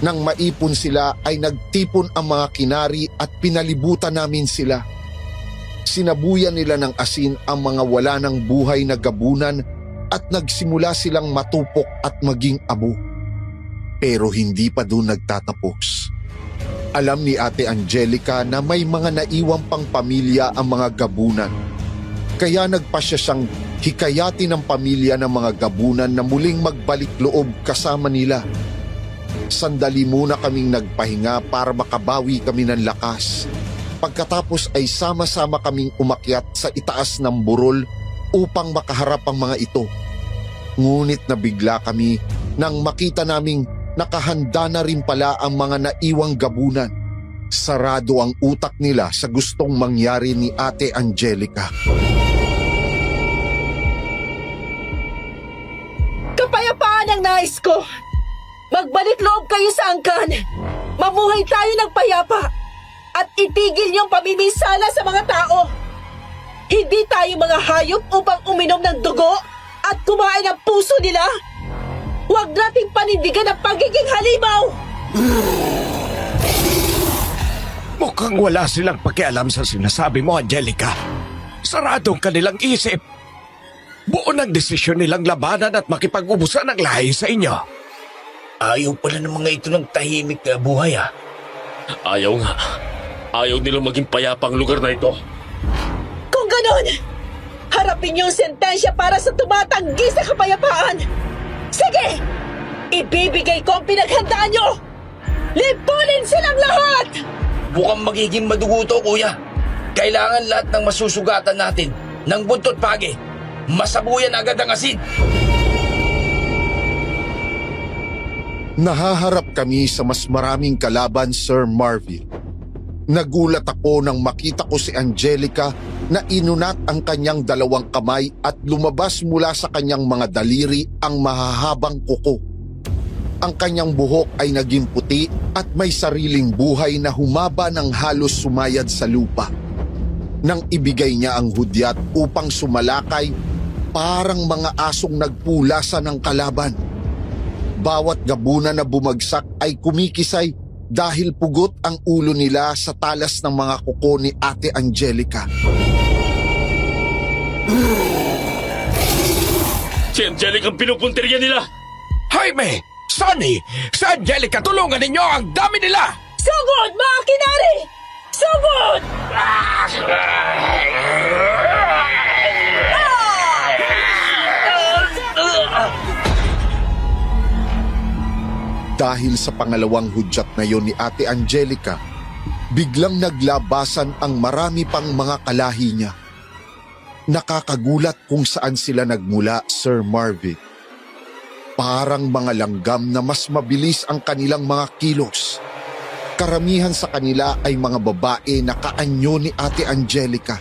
[SPEAKER 3] Nang maipon sila ay nagtipon ang mga kinari at pinalibutan namin sila. Sinabuyan nila ng asin ang mga wala ng buhay na gabunan at nagsimula silang matupok at maging abo. Pero hindi pa doon nagtatapos. Alam ni Ate Angelica na may mga naiwang pang pamilya ang mga gabunan. Kaya nagpasya siyang hikayatin ng pamilya ng mga gabunan na muling magbalik loob kasama nila. Sandali muna kaming nagpahinga para makabawi kami ng lakas. Pagkatapos ay sama-sama kaming umakyat sa itaas ng burol upang makaharap ang mga ito. Ngunit nabigla kami nang makita naming nakahanda na rin pala ang mga naiwang gabunan. Sarado ang utak nila sa gustong mangyari ni Ate Angelica.
[SPEAKER 6] Kapayapaan ang nais ko. Magbalik loob kayo sa angkan. Mamuhay tayo ng payapa. At itigil niyong pamiminsala sa mga tao. Hindi tayo mga hayop upang uminom ng dugo at kumain ng puso nila. Huwag nating panindigan ang pagiging halimaw.
[SPEAKER 5] Mukhang wala silang pakialam sa sinasabi mo, Angelica. Saradong kanilang isip. Buo ng desisyon nilang labanan at makipag-ubusan ng lahi sa inyo.
[SPEAKER 1] Ayaw pala ng mga ito ng tahimik na buhay
[SPEAKER 7] Ayaw nga. Ayaw nilang maging payapang lugar na ito.
[SPEAKER 6] Kung ganon, harapin niyo ang sentensya para sa tumatanggi sa kapayapaan. Sige! Ibibigay ko ang pinaghandaan niyo! Lipunin silang lahat!
[SPEAKER 1] Mukhang magiging madugo to, kuya. Kailangan lahat ng masusugatan natin ng buntot pagi. Masabuyan agad ang asin.
[SPEAKER 3] Nahaharap kami sa mas maraming kalaban, Sir Marvin. Nagulat ako nang makita ko si Angelica na inunat ang kanyang dalawang kamay at lumabas mula sa kanyang mga daliri ang mahahabang kuko. Ang kanyang buhok ay naging puti at may sariling buhay na humaba ng halos sumayad sa lupa. Nang ibigay niya ang hudyat upang sumalakay, parang mga asong nagpulasa ng kalaban. Bawat gabunan na bumagsak ay kumikisay dahil pugot ang ulo nila sa talas ng mga kuko ni Ate Angelica.
[SPEAKER 7] Si Angelica ang pinupunteriya nila.
[SPEAKER 5] Jaime! Sonny! Si Angelica, tulungan ninyo! Ang dami nila!
[SPEAKER 6] Sugod, mga kinari! Sugod!
[SPEAKER 3] Dahil sa pangalawang hudyat na yon ni Ate Angelica, biglang naglabasan ang marami pang mga kalahi niya. Nakakagulat kung saan sila nagmula, Sir Marvin. Parang mga langgam na mas mabilis ang kanilang mga kilos. Karamihan sa kanila ay mga babae na kaanyo ni Ate Angelica.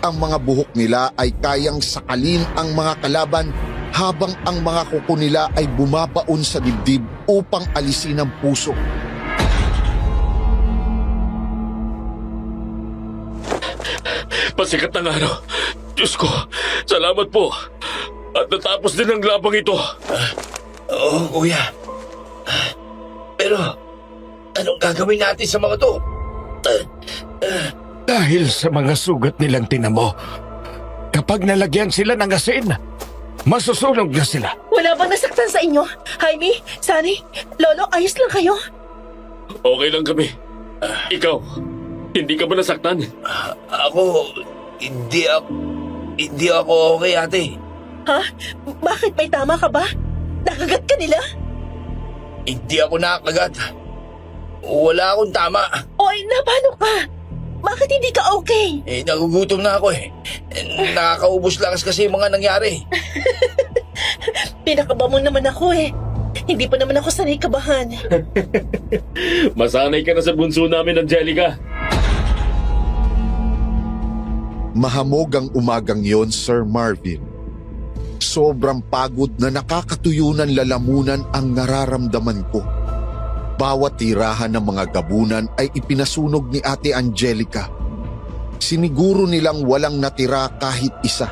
[SPEAKER 3] Ang mga buhok nila ay kayang sakalin ang mga kalaban habang ang mga kuko nila ay bumabaon sa dibdib upang alisin ang puso.
[SPEAKER 7] Pasikat ng araw. Diyos ko, salamat po. At natapos din ang labang ito.
[SPEAKER 1] Oo, kuya. Pero, anong gagawin natin sa mga to?
[SPEAKER 5] Dahil sa mga sugat nilang tinamo, kapag nalagyan sila ng asin, masusunog na sila.
[SPEAKER 6] Wala bang nasaktan sa inyo? Jaime, Sunny, Lolo, ayos lang kayo?
[SPEAKER 7] Okay lang kami. Ikaw, hindi ka ba nasaktan?
[SPEAKER 1] Ako, hindi ako okay, ate.
[SPEAKER 6] Ha? Bakit may tama ka ba? Nakagat ka nila?
[SPEAKER 1] Hindi ako nakagat. Wala akong tama.
[SPEAKER 6] Oy, na paano ka? Bakit hindi ka okay?
[SPEAKER 1] Nagugutom na ako eh. Nakakaubos lakas kasi yung mga nangyari.
[SPEAKER 6] Pinakaba mo naman ako eh. Hindi pa naman ako sanay kabahan.
[SPEAKER 7] Masanay ka na sa bunso namin, Angelica.
[SPEAKER 3] Mahamog ang umagang yon, Sir Marvin. Sobrang pagod na nakakatuyunan lalamunan ang nararamdaman ko. Bawat tirahan ng mga gabunan ay ipinasunog ni Ate Angelica. Siniguro nilang walang natira kahit isa.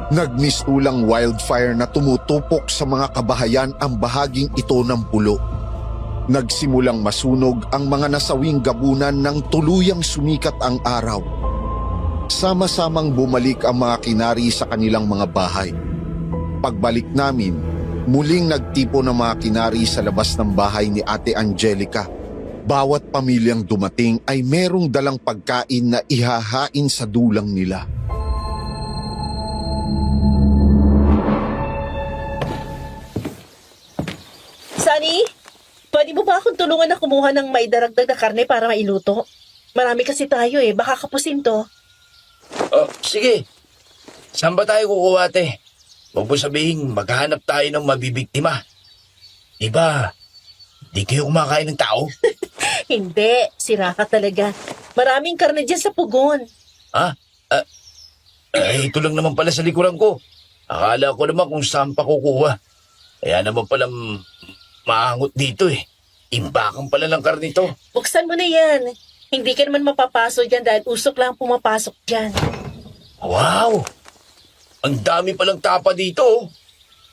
[SPEAKER 3] Nagmistulang wildfire na tumutupok sa mga kabahayan ang bahaging ito ng pulo. Nagsimulang masunog ang mga nasawing gabunan nang tuluyang sumikat ang araw. Sama-samang bumalik ang mga kinari sa kanilang mga bahay. Pagbalik namin, muling nagtipo ng mga kinari sa labas ng bahay ni Ate Angelica. Bawat pamilyang dumating ay merong dalang pagkain na ihahain sa dulang nila.
[SPEAKER 6] Sunny, pwede mo ba akong tulungan na kumuha ng maidaragdag na karne para mailuto? Marami kasi tayo eh, baka kapusin to.
[SPEAKER 1] Oh, sige. Saan ba tayo kukuha, ate? Huwag mo sabihin, maghahanap tayo ng mabibiktima. Diba, di kayo kumakain ng tao?
[SPEAKER 6] Hindi, sira ka talaga. Maraming karne dyan sa pugon.
[SPEAKER 1] Ha? Ito lang naman pala sa likuran ko. Akala ko naman kung saan pa kukuha. Kaya naman pala maangot dito eh. Imbakan pala ng karnito.
[SPEAKER 6] Buksan mo na yan. Hindi ka naman mapapaso dyan dahil usok lang pumapasok dyan.
[SPEAKER 1] Wow! Ang dami palang tapa dito. Oh.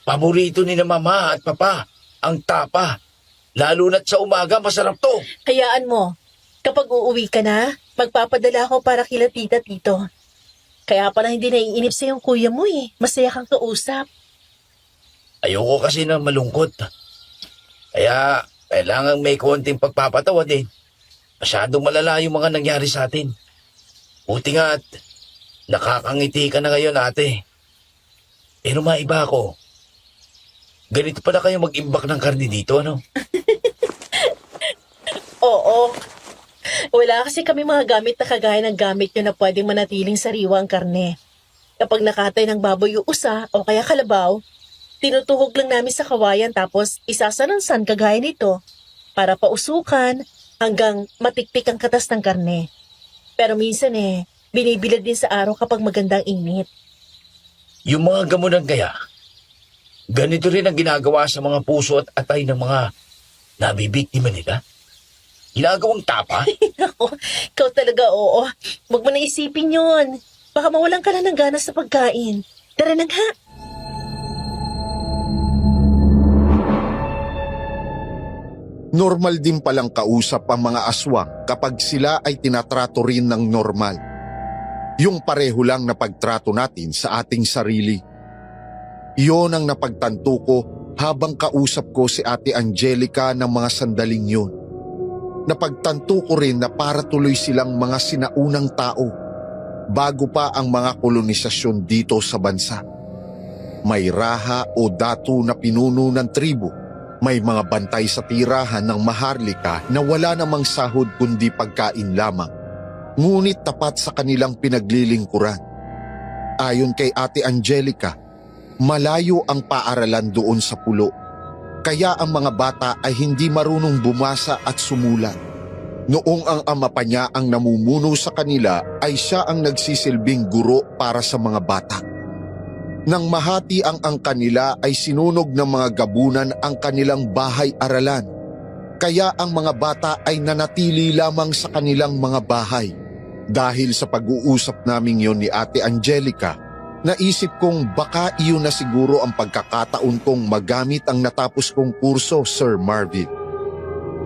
[SPEAKER 1] Paborito ni na mama at papa, ang tapa. Lalo na't sa umaga, masarap to.
[SPEAKER 6] Hayaan mo, kapag uuwi ka na, magpapadala ako para kila tita tito. Kaya pala hindi naiinip sa yung kuya mo eh. Masaya kang kausap.
[SPEAKER 1] Ayoko kasi na malungkot. Kaya kailangan may konting pagpapatawa din. Masyadong malala yung mga nangyari sa atin. Buti nga at nakakangiti ka na ngayon, ate. Pero maiba ako. Ganito pala kayo mag-imbak ng karne dito, ano?
[SPEAKER 6] Oo. Wala kasi kami mga gamit na kagaya ng gamit nyo na pwedeng manatiling sariwa ang karne. Kapag nakatay ng baboy yung usa o kaya kalabaw, tinutuhog lang namin sa kawayan tapos isasanansan kagaya nito para pausukan hanggang matiktik ang katas ng karne. Pero minsan binibilad din sa araw kapag magandang init.
[SPEAKER 1] Yung mga gamunan kaya, ganito rin ang ginagawa sa mga puso at atay ng mga nabibiktima nila? Ginagawang tapa?
[SPEAKER 6] Ako, ikaw talaga oo. Huwag mo na isipin yun. Baka mawalan ka na ng gana sa pagkain. Tara na nga.
[SPEAKER 3] Normal din palang kausap ang mga aswang kapag sila ay tinatrato rin ng normal. Yung pareho lang na pagtrato natin sa ating sarili. Iyon ang napagtanto ko habang kausap ko si Ate Angelica ng mga sandaling yun. Napagtanto ko rin na para tuloy silang mga sinaunang tao bago pa ang mga kolonisasyon dito sa bansa. May raha o datu na pinuno ng tribo. May mga bantay sa tirahan ng maharlika na wala namang sahod kundi pagkain lamang. Ngunit tapat sa kanilang pinaglilingkuran. Ayon kay Ate Angelica, malayo ang paaralan doon sa pulo. Kaya ang mga bata ay hindi marunong bumasa at sumulat. Noong ang ama pa niya ang namumuno sa kanila ay siya ang nagsisilbing guro para sa mga bata. Nang mahati ang kanila ay sinunog ng mga gabunan ang kanilang bahay-aralan. Kaya ang mga bata ay nanatili lamang sa kanilang mga bahay. Dahil sa pag-uusap naming yon ni Ate Angelica, naisip kong baka iyon na siguro ang pagkakataon kong magamit ang natapos kong kurso, Sir Marvin.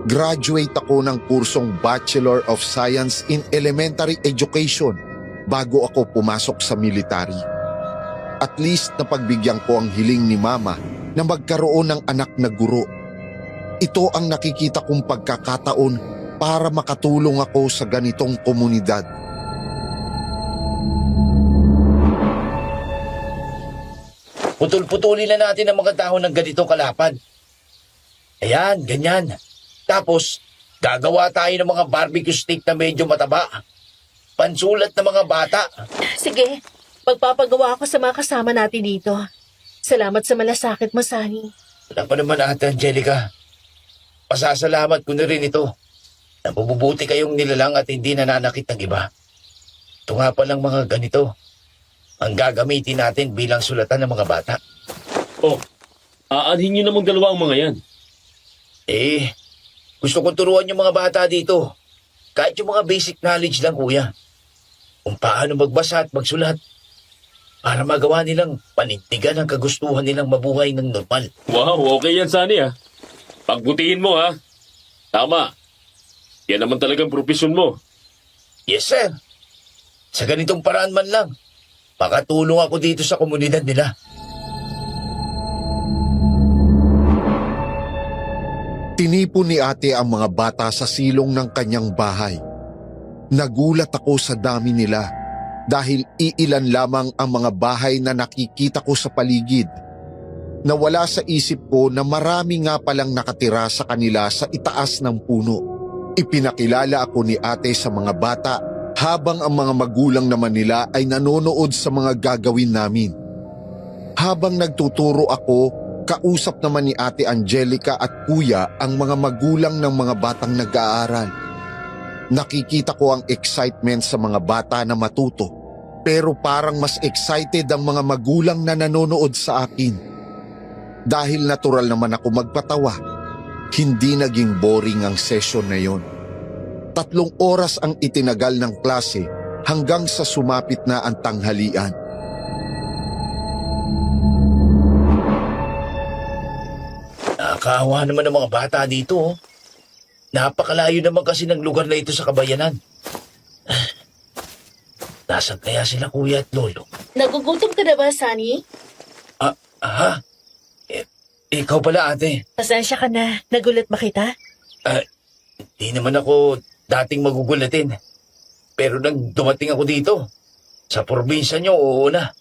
[SPEAKER 3] Graduate ako ng kursong Bachelor of Science in Elementary Education bago ako pumasok sa military. At least napagbigyan ko ang hiling ni Mama na magkaroon ng anak na guro. Ito ang nakikita kong pagkakataon para makatulong ako sa ganitong komunidad.
[SPEAKER 1] Putol-putulin na natin ang mga dahon ng ganitong kalapad. Ayan, ganyan. Tapos, gagawa tayo ng mga barbecue steak na medyo mataba. pansulat ng mga bata.
[SPEAKER 6] Sige, magpapagawa ako sa mga kasama natin dito. Salamat sa malasakit mo, Sunny.
[SPEAKER 1] Wala pa naman, Ate Angelica. Pasasalamat ko na rin ito. Nabububuti kayong nilalang at hindi nananakit ng iba. Ito nga palang mga ganito. Ang gagamitin natin bilang sulatan ng mga bata.
[SPEAKER 7] Oh, aanhin niyo namang dalawa ang mga yan.
[SPEAKER 1] Gusto kong turuan yung mga bata dito. Kahit yung mga basic knowledge lang, kuya. Kung paano magbasa at magsulat. Para magawa nilang panindigan ang kagustuhan nilang mabuhay ng normal.
[SPEAKER 7] Wow, okay yan, Sunny ah. Pagbutihin mo ha. Tama. Yan naman talagang propesyon mo.
[SPEAKER 1] Yes, sir. Sa ganitong paraan man lang, makatulong ako dito sa komunidad nila.
[SPEAKER 3] Tinipon ni ate ang mga bata sa silong ng kanyang bahay. Nagulat ako sa dami nila dahil iilan lamang ang mga bahay na nakikita ko sa paligid. Nawala sa isip ko na marami nga palang nakatira sa kanila sa itaas ng puno. Ipinakilala ako ni ate sa mga bata habang ang mga magulang naman nila ay nanonood sa mga gagawin namin. Habang nagtuturo ako, kausap naman ni Ate Angelica at Kuya ang mga magulang ng mga batang nag-aaral. Nakikita ko ang excitement sa mga bata na matuto, pero parang mas excited ang mga magulang na nanonood sa akin. Dahil natural naman ako magpatawa, hindi naging boring ang session na yon. 3 oras ang itinagal ng klase hanggang sa sumapit na ang tanghalian.
[SPEAKER 1] Nakakaawa naman ang mga bata dito. Oh. Napakalayo naman kasi ng lugar na ito sa kabayanan. Nasaan kaya sila, kuya at lolo?
[SPEAKER 6] Nagugutom ka na ba, Sunny?
[SPEAKER 1] Ikaw pala, ate.
[SPEAKER 6] Pasensya ka na. Nagulat ba kita?
[SPEAKER 1] Hindi naman ako dating magugulatin. Pero nang dumating ako dito, sa probinsya nyo, oo na.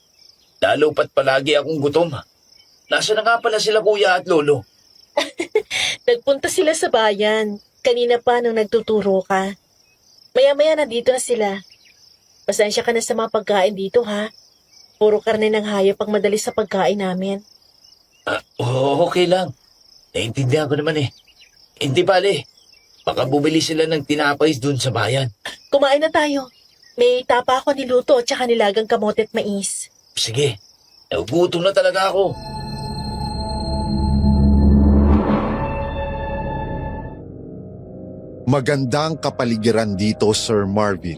[SPEAKER 1] Lalo pat palagi akong gutom. Nasaan na nga pala sila, kuya at lolo?
[SPEAKER 6] Nagpunta sila sa bayan. Kanina pa nung nagtuturo ka. Maya-maya nandito na sila. Pasensya ka na sa mga pagkain dito, ha? Puro karne ng hayop ang madali sa pagkain namin.
[SPEAKER 1] Okay lang. Naintindihan ko naman eh. Hindi bale. Baka bumili sila ng tinapay dun sa bayan.
[SPEAKER 6] Kumain na tayo. May tapa ako niluto at saka nilagang kamote at mais.
[SPEAKER 1] Sige. Nagugutom na talaga ako.
[SPEAKER 3] Magandang kapaligiran dito, Sir Marvin.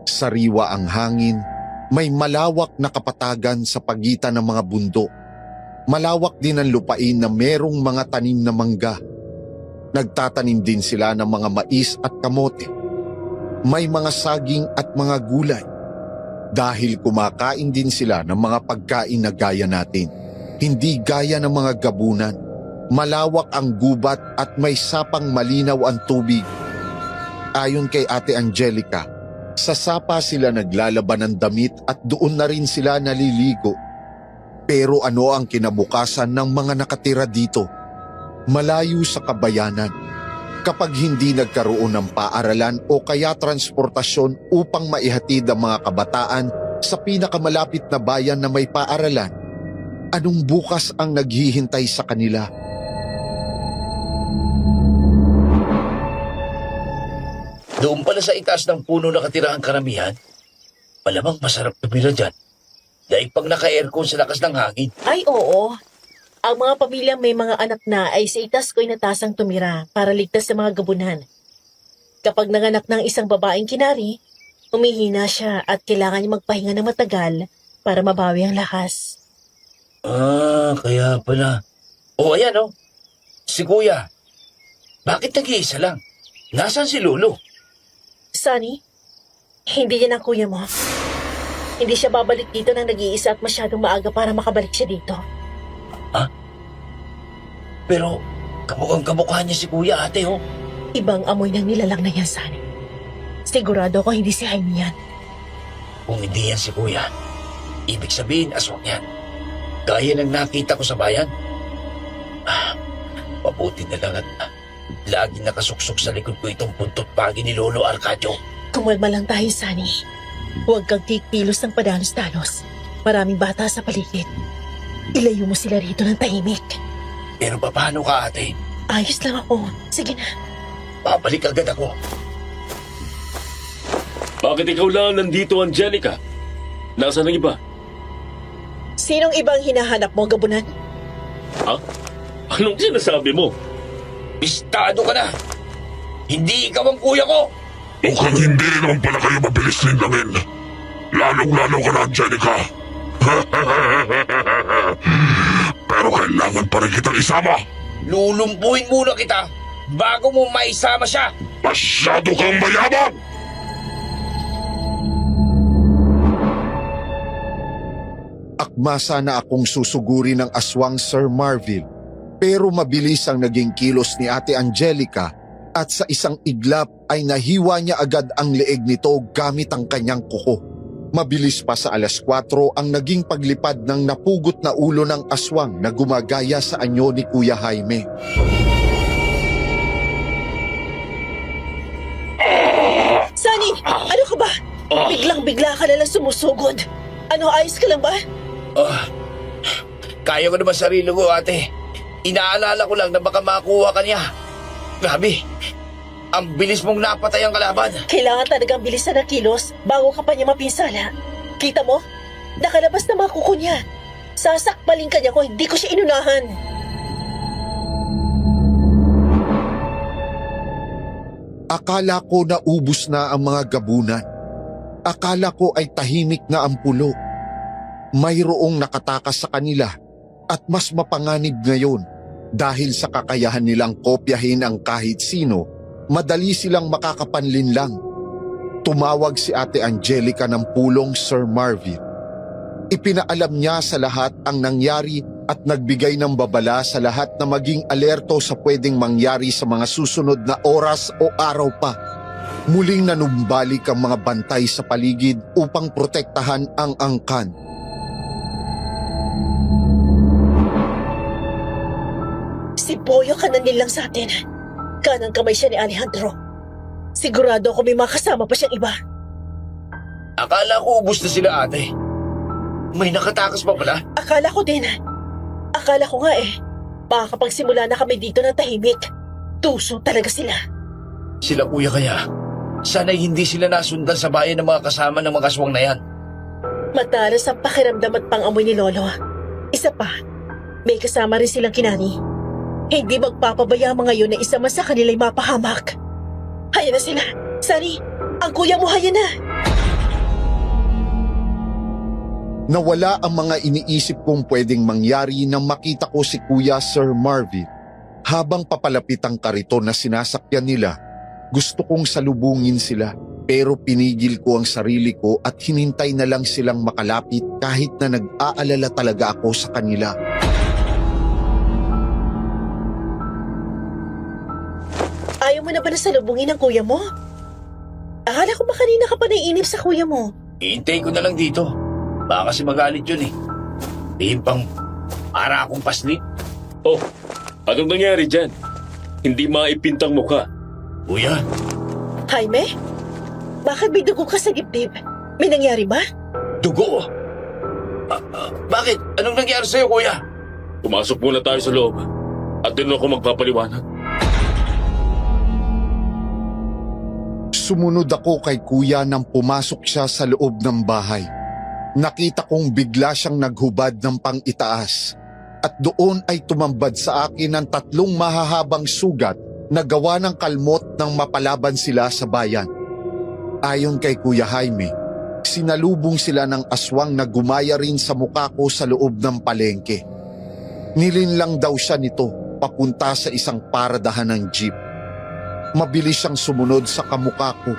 [SPEAKER 3] Sariwa ang hangin, may malawak na kapatagan sa pagitan ng mga bundok. Malawak din ang lupain na merong mga tanim na mangga. Nagtatanim din sila ng mga mais at kamote. May mga saging at mga gulay. Dahil kumakain din sila ng mga pagkain na gaya natin. Hindi gaya ng mga gabunan. Malawak ang gubat at may sapang malinaw ang tubig. Ayon kay Ate Angelica, sa sapa sila naglalaban ng damit at doon na rin sila naliligo. Pero ano ang kinabukasan ng mga nakatira dito? Malayo sa kabayanan. Kapag hindi nagkaroon ng paaralan o kaya transportasyon upang maihatid ang mga kabataan sa pinakamalapit na bayan na may paaralan, anong bukas ang naghihintay sa kanila?
[SPEAKER 1] Doon pala sa itaas ng puno nakatira ang karamihan. Malamang masarap tumira dyan. Dahil pag naka-aircon sa lakas ng hangin.
[SPEAKER 6] Ay, oo. Ang mga pamilyang may mga anak na ay sa itas ko'y natasang tumira para ligtas sa mga gabunan. Kapag nanganak ng isang babaeng kinari, umihina siya at kailangan niya magpahinga ng matagal para mabawi ang lakas.
[SPEAKER 1] Kaya pala. Ayan oh. Si kuya. Bakit nag-iisa lang? Nasaan si lolo?
[SPEAKER 6] Sunny, hindi yan ang kuya mo. Hindi siya babalik dito nang nag-iisa at masyadong maaga para makabalik siya dito.
[SPEAKER 1] Pero kamukhang-kamukha niya si kuya, ate oh.
[SPEAKER 6] Ibang amoy ng nilalang na yan, Sunny. Sigurado ko hindi si Jaime yan.
[SPEAKER 1] Kung hindi yan si kuya, ibig sabihin aswang yan. Gaya ng nakita ko sa bayan. Mabuti na lang at lagi nakasuksok sa likod ko itong puntot pagi ni Lolo Arcadio.
[SPEAKER 6] Kumalma lang tayo, Sunny. Huwag kang kikilos ng padalos-dalos. Maraming bata sa paligid. Ilayo mo sila rito ng tahimik.
[SPEAKER 1] Pero paano ka, ate?
[SPEAKER 6] Ayos lang ako. Sige na.
[SPEAKER 1] Babalik agad ako.
[SPEAKER 7] Bakit ikaw lang nandito, Angelica? Nasaan ang iba?
[SPEAKER 6] Sinong ibang hinahanap mo, Gabunan?
[SPEAKER 7] Ha? Anong sinasabi mo?
[SPEAKER 1] Bistado ka na! Hindi ikaw ang kuya ko!
[SPEAKER 8] Mukhang hindi rin naman pala kayo mabilis linlangin. Lalong-lalo ka na, Angelica. Pero kailangan pa rin kitang isama.
[SPEAKER 1] Lulumpuhin muna kita bago mo maisama siya!
[SPEAKER 8] Masyado kang mayabang!
[SPEAKER 3] Akma sana akong susuguri ng aswang Sir Marvil, pero mabilis ang naging kilos ni Ate Angelica at sa isang iglap ay nahiwa niya agad ang leeg nito gamit ang kanyang kuko. Mabilis pa sa 4:00 ang naging paglipad ng napugot na ulo ng aswang na gumagaya sa anyo ni Kuya Jaime.
[SPEAKER 6] Sunny! Ano ka ba? Biglang-bigla ka na lang sumusugod. Ano, ayos ka lang ba?
[SPEAKER 1] Kaya ko naman sarili ko, ate. Inaalala ko lang na baka makuha ka niya. Grabe, ang bilis mong napatay ang kalaban.
[SPEAKER 6] Kailangan talagang bilisan ng kilos bago ka pa niya mapinsala. Kita mo? Nakalabas na mga kuko niya. Sasakbalin ka niya kung hindi ko siya inunahan.
[SPEAKER 3] Akala ko na ubus na ang mga gabunan. Akala ko ay tahimik na ang pulo. Mayroong nakatakas sa kanila at mas mapanganib ngayon dahil sa kakayahan nilang kopyahin ang kahit sino, madali silang makakapanlin lang. Tumawag si Ate Angelica ng pulong Sir Marvin. Ipinaalam niya sa lahat ang nangyari at nagbigay ng babala sa lahat na maging alerto sa pwedeng mangyari sa mga susunod na oras o araw pa. Muling nanumbalik ang mga bantay sa paligid upang protektahan ang angkan.
[SPEAKER 6] Si Boyo kanan lang sa atin. Kanang kamay siya ni Alejandro. Sigurado ako may makasama pa siyang iba.
[SPEAKER 1] Akala ko ubus na sila, ate. May nakatakas pa pala.
[SPEAKER 6] Akala ko din. Akala ko nga makakapagsimula na kami dito ng tahimik. Tuso talaga sila.
[SPEAKER 1] Sila kuya kaya. Sana'y hindi sila nasundan sa bayan ng mga kasama ng mga aswang na yan.
[SPEAKER 6] Matalas ang pakiramdam at pangamoy ni Lolo. Isa pa, may kasama rin silang kinani. Hindi magpapabaya mga yun na isa man sa kanila'y mapahamak. Haya na sila. Sari, ang kuya mo haya na.
[SPEAKER 3] Nawala ang mga iniisip kong pwedeng mangyari nang makita ko si Kuya Sir Marvin. Habang papalapit ang kariton na sinasakyan nila, gusto kong salubungin sila pero pinigil ko ang sarili ko at hinintay na lang silang makalapit kahit na nag-aalala talaga ako sa kanila.
[SPEAKER 6] Ayaw mo na ba nasalubungin ang kuya mo? Akala ko ba kanina ka pa naiinip sa kuya mo?
[SPEAKER 1] Hintay ko na lang dito. Baka kasi magalit yun eh. Pang para akong paslit.
[SPEAKER 7] Oh, anong nangyari dyan? Hindi maipintang mukha.
[SPEAKER 1] Kuya,
[SPEAKER 6] Jaime? Bakit may dugo ka sa dibdib? May nangyari ba?
[SPEAKER 1] dugo. Bakit? Anong nangyari sa'yo, kuya?
[SPEAKER 7] Pumasok muna tayo sa loob. At doon ako magpapaliwanag.
[SPEAKER 3] Sumunod ako kay Kuya nang pumasok siya sa loob ng bahay. Nakita kong bigla siyang naghubad ng pang-itaas at doon ay tumambad sa akin ng 3 mahahabang sugat na gawa ng kalmot nang mapalaban sila sa bayan. Ayon kay Kuya Jaime, sinalubong sila ng aswang na gumaya rin sa mukha ko sa loob ng palengke. Nilinlang daw siya nito papunta sa isang paradahan ng jeep. Mabilis siyang sumunod sa kamukha ko.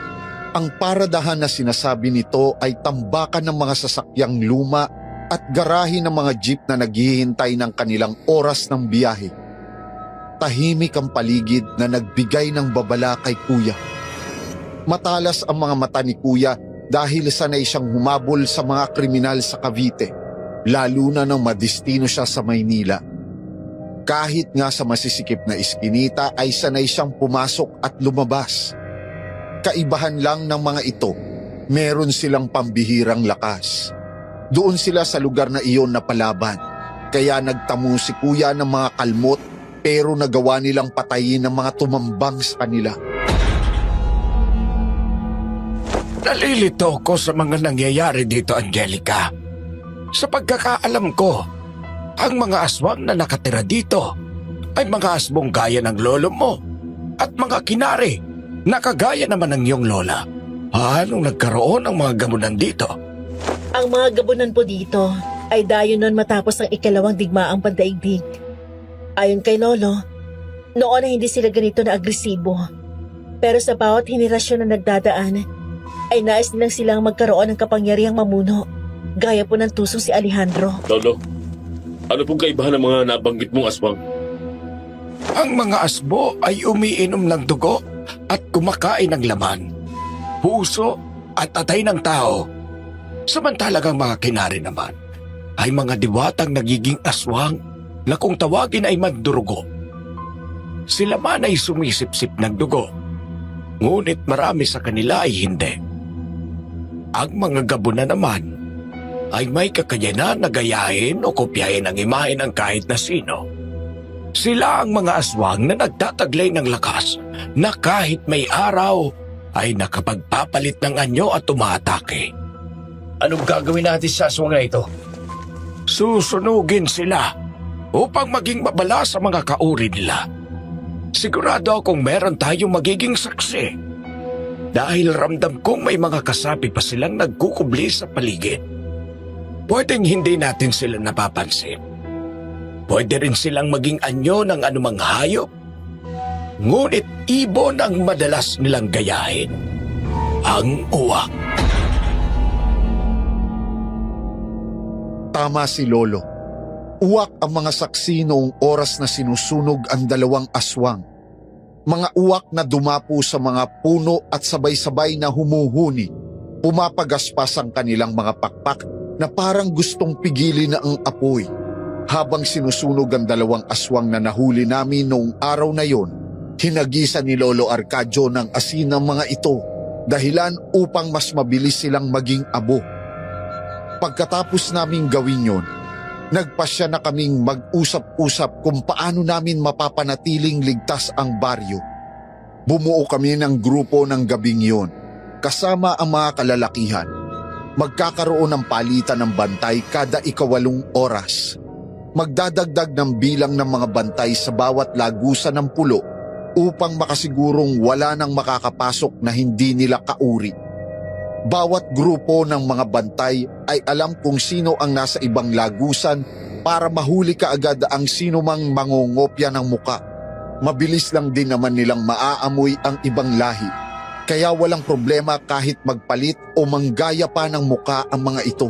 [SPEAKER 3] Ang paradahan na sinasabi nito ay tambakan ng mga sasakyang luma at garahe ng mga jeep na naghihintay ng kanilang oras ng biyahe. Tahimik ang paligid na nagbigay ng babala kay Kuya. Matalas ang mga mata ni Kuya dahil sanay siyang humabol sa mga kriminal sa Cavite, lalo na nang madestino siya sa Maynila. Kahit nga sa masisikip na iskinita ay sanay siyang pumasok at lumabas. Kaibahan lang ng mga ito, meron silang pambihirang lakas. Doon sila sa lugar na iyon napalaban, kaya nagtamo si kuya ng mga kalmot pero nagawa nilang patayin ng mga tumambang sa kanila.
[SPEAKER 5] Nalilito ko sa mga nangyayari dito, Angelica. Sa pagkakaalam ko, ang mga aswang na nakatira dito ay mga asbong gaya ng lolo mo at mga kinari na kagaya naman ng iyong lola. Anong nagkaroon ng mga gamunan dito?
[SPEAKER 6] Ang mga gabunan po dito ay dayo nun matapos ang ikalawang digmaang pandaigdig. Ayon kay Lolo, noon ay hindi sila ganito na agresibo. Pero sa bawat henerasyon na nagdadaan, ay nais nilang silang magkaroon ng kapangyarihang mamuno, gaya po ng tusong si Alejandro.
[SPEAKER 7] Lolo, ano pong kaibahan ng mga nabanggit mong aswang?
[SPEAKER 5] Ang mga asbo ay umiinom ng dugo at kumakain ng laman, puso at atay ng tao. Samantalang ang mga kinari naman ay mga diwatang nagiging aswang na kung tawagin ay magdurugo. Sila man ay sumisipsip ng dugo, ngunit marami sa kanila ay hindi. Ang mga gabuna naman ay may kakayanan na gayahin o kopyahin ang imahe ng kahit na sino. Sila ang mga aswang na nagtataglay ng lakas na kahit may araw ay nakapagpapalit ng anyo at umaatake.
[SPEAKER 1] Anong gagawin natin sa aswang na ito?
[SPEAKER 5] Susunugin sila upang maging mabala sa mga kauri nila. Sigurado akong meron tayong magiging saksi. Dahil ramdam kong may mga kasapi pa silang nagkukubli sa paligid. Pwedeng hindi natin sila napapansin. Pwede rin silang maging anyo ng anumang hayop. Ngunit ibon ang madalas nilang gayahin. Ang uwak.
[SPEAKER 3] Tama si Lolo. Uwak ang mga saksi noong oras na sinusunog ang dalawang aswang. Mga uwak na dumapo sa mga puno at sabay-sabay na humuhuni. Pumapagaspas ang kanilang mga pakpak na parang gustong pigilin na ang apoy. Habang sinusunog ang dalawang aswang na nahuli namin noong araw na yon, hinagisa ni Lolo Arcadio ng asin ang mga ito, dahilan upang mas mabilis silang maging abo. Pagkatapos naming gawin yon, nagpasya na kaming mag-usap-usap kung paano namin mapapanatiling ligtas ang baryo. Bumuo kami ng grupo ng gabing yon, kasama ang mga kalalakihan. Magkakaroon ng palitan ng bantay kada 8 oras. Magdadagdag ng bilang ng mga bantay sa bawat lagusan ng pulo upang makasigurong wala nang makakapasok na hindi nila kauri. Bawat grupo ng mga bantay ay alam kung sino ang nasa ibang lagusan para mahuli kaagad ang sino mang mangongopya ng muka. Mabilis lang din naman nilang maaamoy ang ibang lahi, kaya walang problema kahit magpalit o manggaya pa ng muka ang mga ito.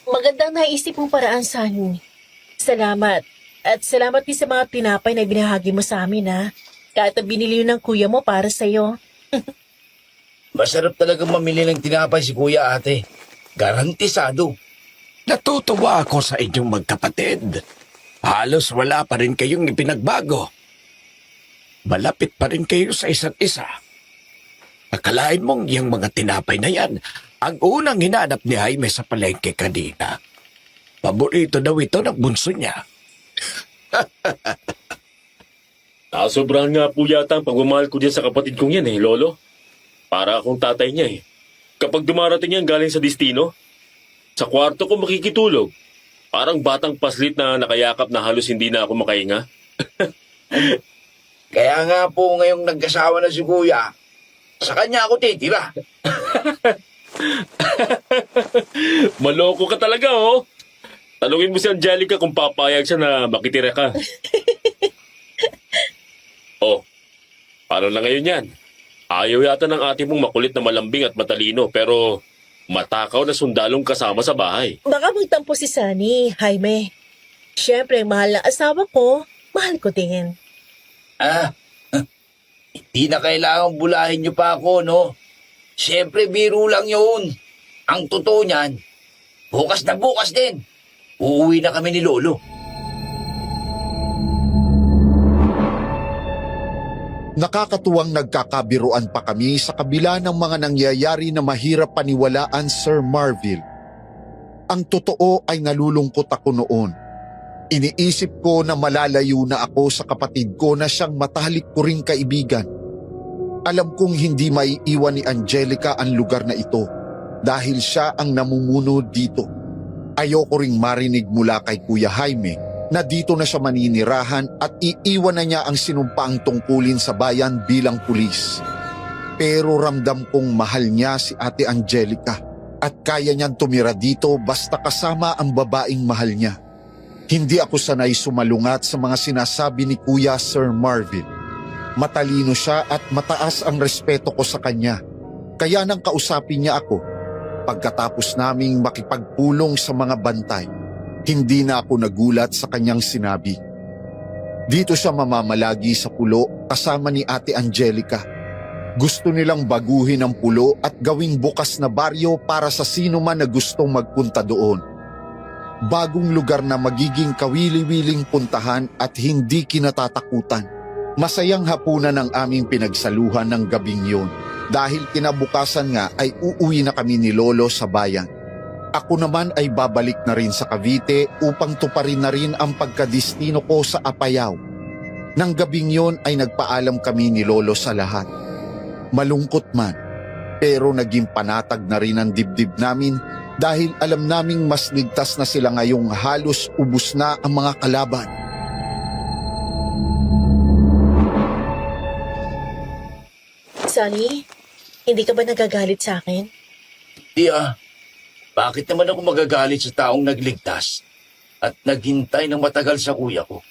[SPEAKER 6] Magandang naisip mong paraan, Sunny. Salamat. At salamat din sa mga tinapay na binahagi mo sa amin, ha? Kahit ang binili ng kuya mo para sa'yo.
[SPEAKER 1] Masarap talagang mamili ng tinapay si Kuya, ate. Garantisado.
[SPEAKER 5] Natutuwa ako sa inyong magkapatid. Halos wala pa rin kayong ipinagbago. Malapit pa rin kayo sa isa't isa. Akalain mong yung mga tinapay na yan ang unang hinanap ni Jaime sa palengke kanina. Paborito daw ito ng bunso niya.
[SPEAKER 7] Sobrahan nga po yata ang pagmamahal ko dyan sa kapatid kong yan Lolo. Para akong tatay niya Kapag dumarating yan galing sa destino, sa kwarto ko makikitulog. Parang batang paslit na nakayakap na halos hindi na ako makahinga.
[SPEAKER 1] Kaya nga po ngayong nagkasawa na si Kuya, sa kanya ako titira.
[SPEAKER 7] Maloko ka talaga, oh. Tanungin mo si Angelica kung papayag siya na makitira ka. Oh, paano na ngayon yan? Ayaw yata ng ate mong makulit na malambing at matalino pero matakaw na sundalong kasama sa bahay.
[SPEAKER 6] Baka magtampo si Sunny, Jaime. Siyempre, mahal na asawa ko, mahal ko din.
[SPEAKER 1] Hindi na kailangan bulahin niyo pa ako, no? Siyempre, biro lang yun. Ang totoo niyan, bukas na bukas din. Uuwi na kami ni Lolo.
[SPEAKER 3] Nakakatuwang nagkakabiruan pa kami sa kabila ng mga nangyayari na mahirap paniwalaan, Sir Marvil. Ang totoo ay nalulungkot ako noon. Iniisip ko na malalayo na ako sa kapatid ko na siyang matalik ko ring kaibigan. Alam kong hindi maiiwan ni Angelica ang lugar na ito dahil siya ang namumuno dito. Ayoko ring marinig mula kay Kuya Jaime na dito na siya maninirahan at iiwan na niya ang sinumpaang tungkulin sa bayan bilang pulis. Pero ramdam kong mahal niya si Ate Angelica at kaya niyang tumira dito basta kasama ang babaeng mahal niya. Hindi ako sanay sumalungat sa mga sinasabi ni Kuya Sir Marvin. Matalino siya at mataas ang respeto ko sa kanya. Kaya nang kausapin niya ako, pagkatapos naming makipagpulong sa mga bantay, hindi na ako nagulat sa kanyang sinabi. Dito siya mamamalagi sa pulo kasama ni Ate Angelica. Gusto nilang baguhin ang pulo at gawing bukas na baryo para sa sino man na gustong magpunta doon. Bagong lugar na magiging kawili-wiling puntahan at hindi kinatatakutan. Masayang hapunan ang aming pinagsaluhan ng gabing yun dahil kinabukasan nga ay uuwi na kami ni Lolo sa bayan. Ako naman ay babalik na rin sa Cavite upang tuparin na rin ang pagkadistino ko sa Apayao. Nang gabing yun ay nagpaalam kami ni Lolo sa lahat. Malungkot man, pero naging panatag na rin ang dibdib namin dahil alam naming mas ligtas na sila ngayong halos ubus na ang mga kalaban.
[SPEAKER 6] Sunny, hindi ka ba nagagalit sa akin?
[SPEAKER 1] Di bakit naman ako magagalit sa taong nagligtas at naghintay ng matagal sa kuya ko?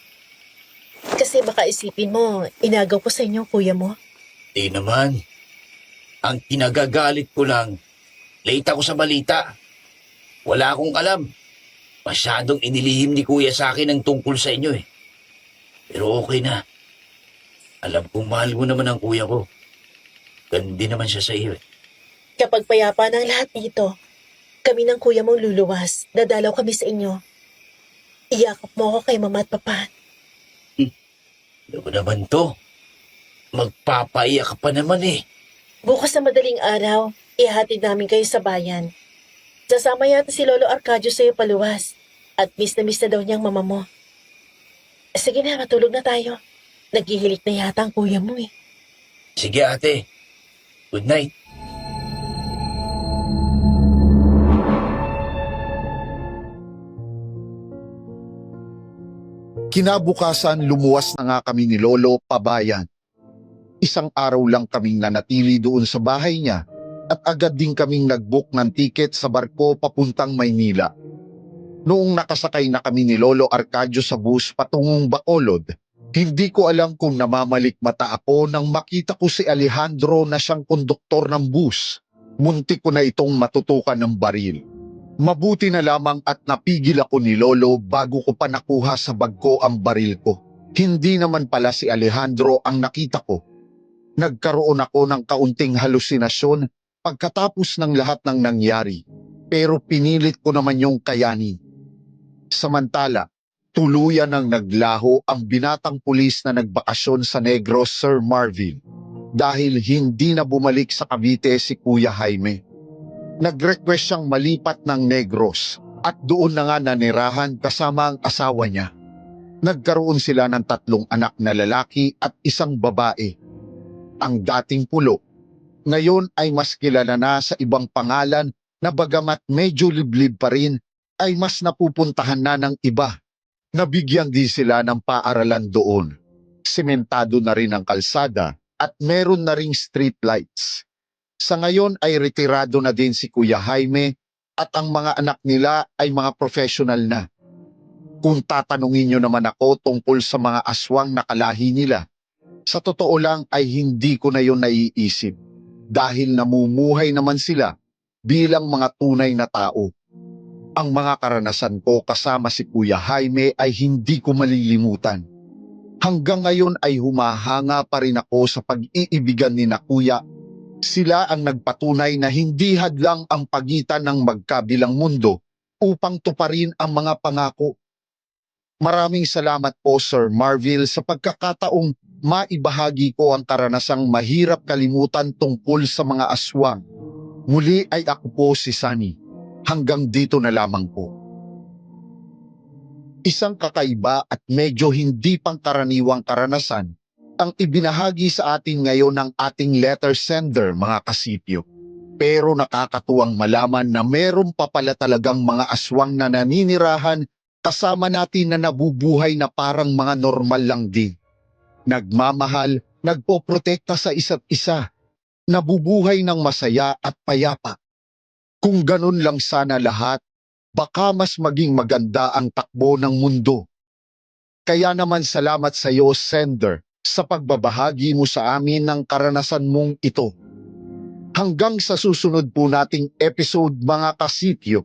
[SPEAKER 6] Kasi baka isipin mo, inagaw ko sa inyo, kuya mo.
[SPEAKER 1] Di naman. Ang kinagagalit ko lang, late ako sa balita. Wala akong alam. Masyadong inilihim ni kuya sa akin ang tungkol sa inyo eh. Pero okay na. Alam kong mahal mo naman ang kuya ko. Ganun din naman siya sa iyo eh.
[SPEAKER 6] Kapag payapa ng lahat dito, kami ng kuya mong luluwas, dadalaw kami sa inyo. Iyakap mo ako kay mama at papa.
[SPEAKER 1] Ano ba naman to? Magpapaiyak ka pa naman eh.
[SPEAKER 6] Bukas sa madaling araw, ihatid namin kayo sa bayan. Sasama yata si Lolo Arcadio sa'yo paluwas. At miss na daw niyang mama mo. Sige na, matulog na tayo. Naghihilik na yata ang kuya mo eh.
[SPEAKER 1] Sige ate. Good night.
[SPEAKER 3] Kinabukasan lumuwas na nga kami ni Lolo pabayan. Isang araw lang kaming nanatili doon sa bahay niya at agad din kaming nag-book ng tiket sa barko papuntang Maynila. Noong nakasakay na kami ni Lolo Arcadio sa bus patungong Bacolod, hindi ko alam kung namamalikmata ako nang makita ko si Alejandro na siyang konduktor ng bus. Muntik ko na itong matutukan ng baril. Mabuti na lamang at napigil ako ni Lolo bago ko pa nakuha sa bag ko ang baril ko. Hindi naman pala si Alejandro ang nakita ko. Nagkaroon ako ng kaunting halusinasyon pagkatapos ng lahat ng nangyari, pero pinilit ko naman yung kayanin. Samantala, tuluyan ng naglaho ang binatang pulis na nagbakasyon sa Negros, Sir Marvin, dahil hindi na bumalik sa Cavite si Kuya Jaime. Nag-request siyang malipat ng Negros at doon na nga nanirahan kasama ang asawa niya. Nagkaroon sila ng 3 anak na lalaki at 1 babae. Ang dating pulo, ngayon ay mas kilala na sa ibang pangalan na bagamat medyo liblib pa rin, ay mas napupuntahan na ng iba. Nabigyan din sila ng paaralan doon. Sementado na rin ang kalsada at meron na ring street lights. Sa ngayon ay retirado na din si Kuya Jaime at ang mga anak nila ay mga professional na. Kung tatanungin nyo naman ako tungkol sa mga aswang na kalahi nila, sa totoo lang ay hindi ko na yun naiisip dahil namumuhay naman sila bilang mga tunay na tao. Ang mga karanasan ko kasama si Kuya Jaime ay hindi ko malilimutan. Hanggang ngayon ay humahanga pa rin ako sa pag-iibigan ni na Kuya. Sila ang nagpatunay na hindi hadlang ang pagitan ng magkabilang mundo upang tuparin ang mga pangako. Maraming salamat po Sir Marvil sa pagkakataong maibahagi ko ang karanasang mahirap kalimutan tungkol sa mga aswang. Muli ay ako po si Sunny. Hanggang dito na lamang po. Isang kakaiba at medyo hindi pangkaraniwang karanasan ang ibinahagi sa atin ngayon ng ating letter sender, mga kasityo. Pero nakakatuwang malaman na meron pa pala talagang mga aswang na naninirahan kasama natin na nabubuhay na parang mga normal lang din. Nagmamahal, nagpoprotekta sa isa't isa, nabubuhay ng masaya at payapa. Kung ganun lang sana lahat, baka mas maging maganda ang takbo ng mundo. Kaya naman salamat sa iyo, sender, sa pagbabahagi mo sa amin ng karanasan mong ito. Hanggang sa susunod po nating episode, mga kasityo.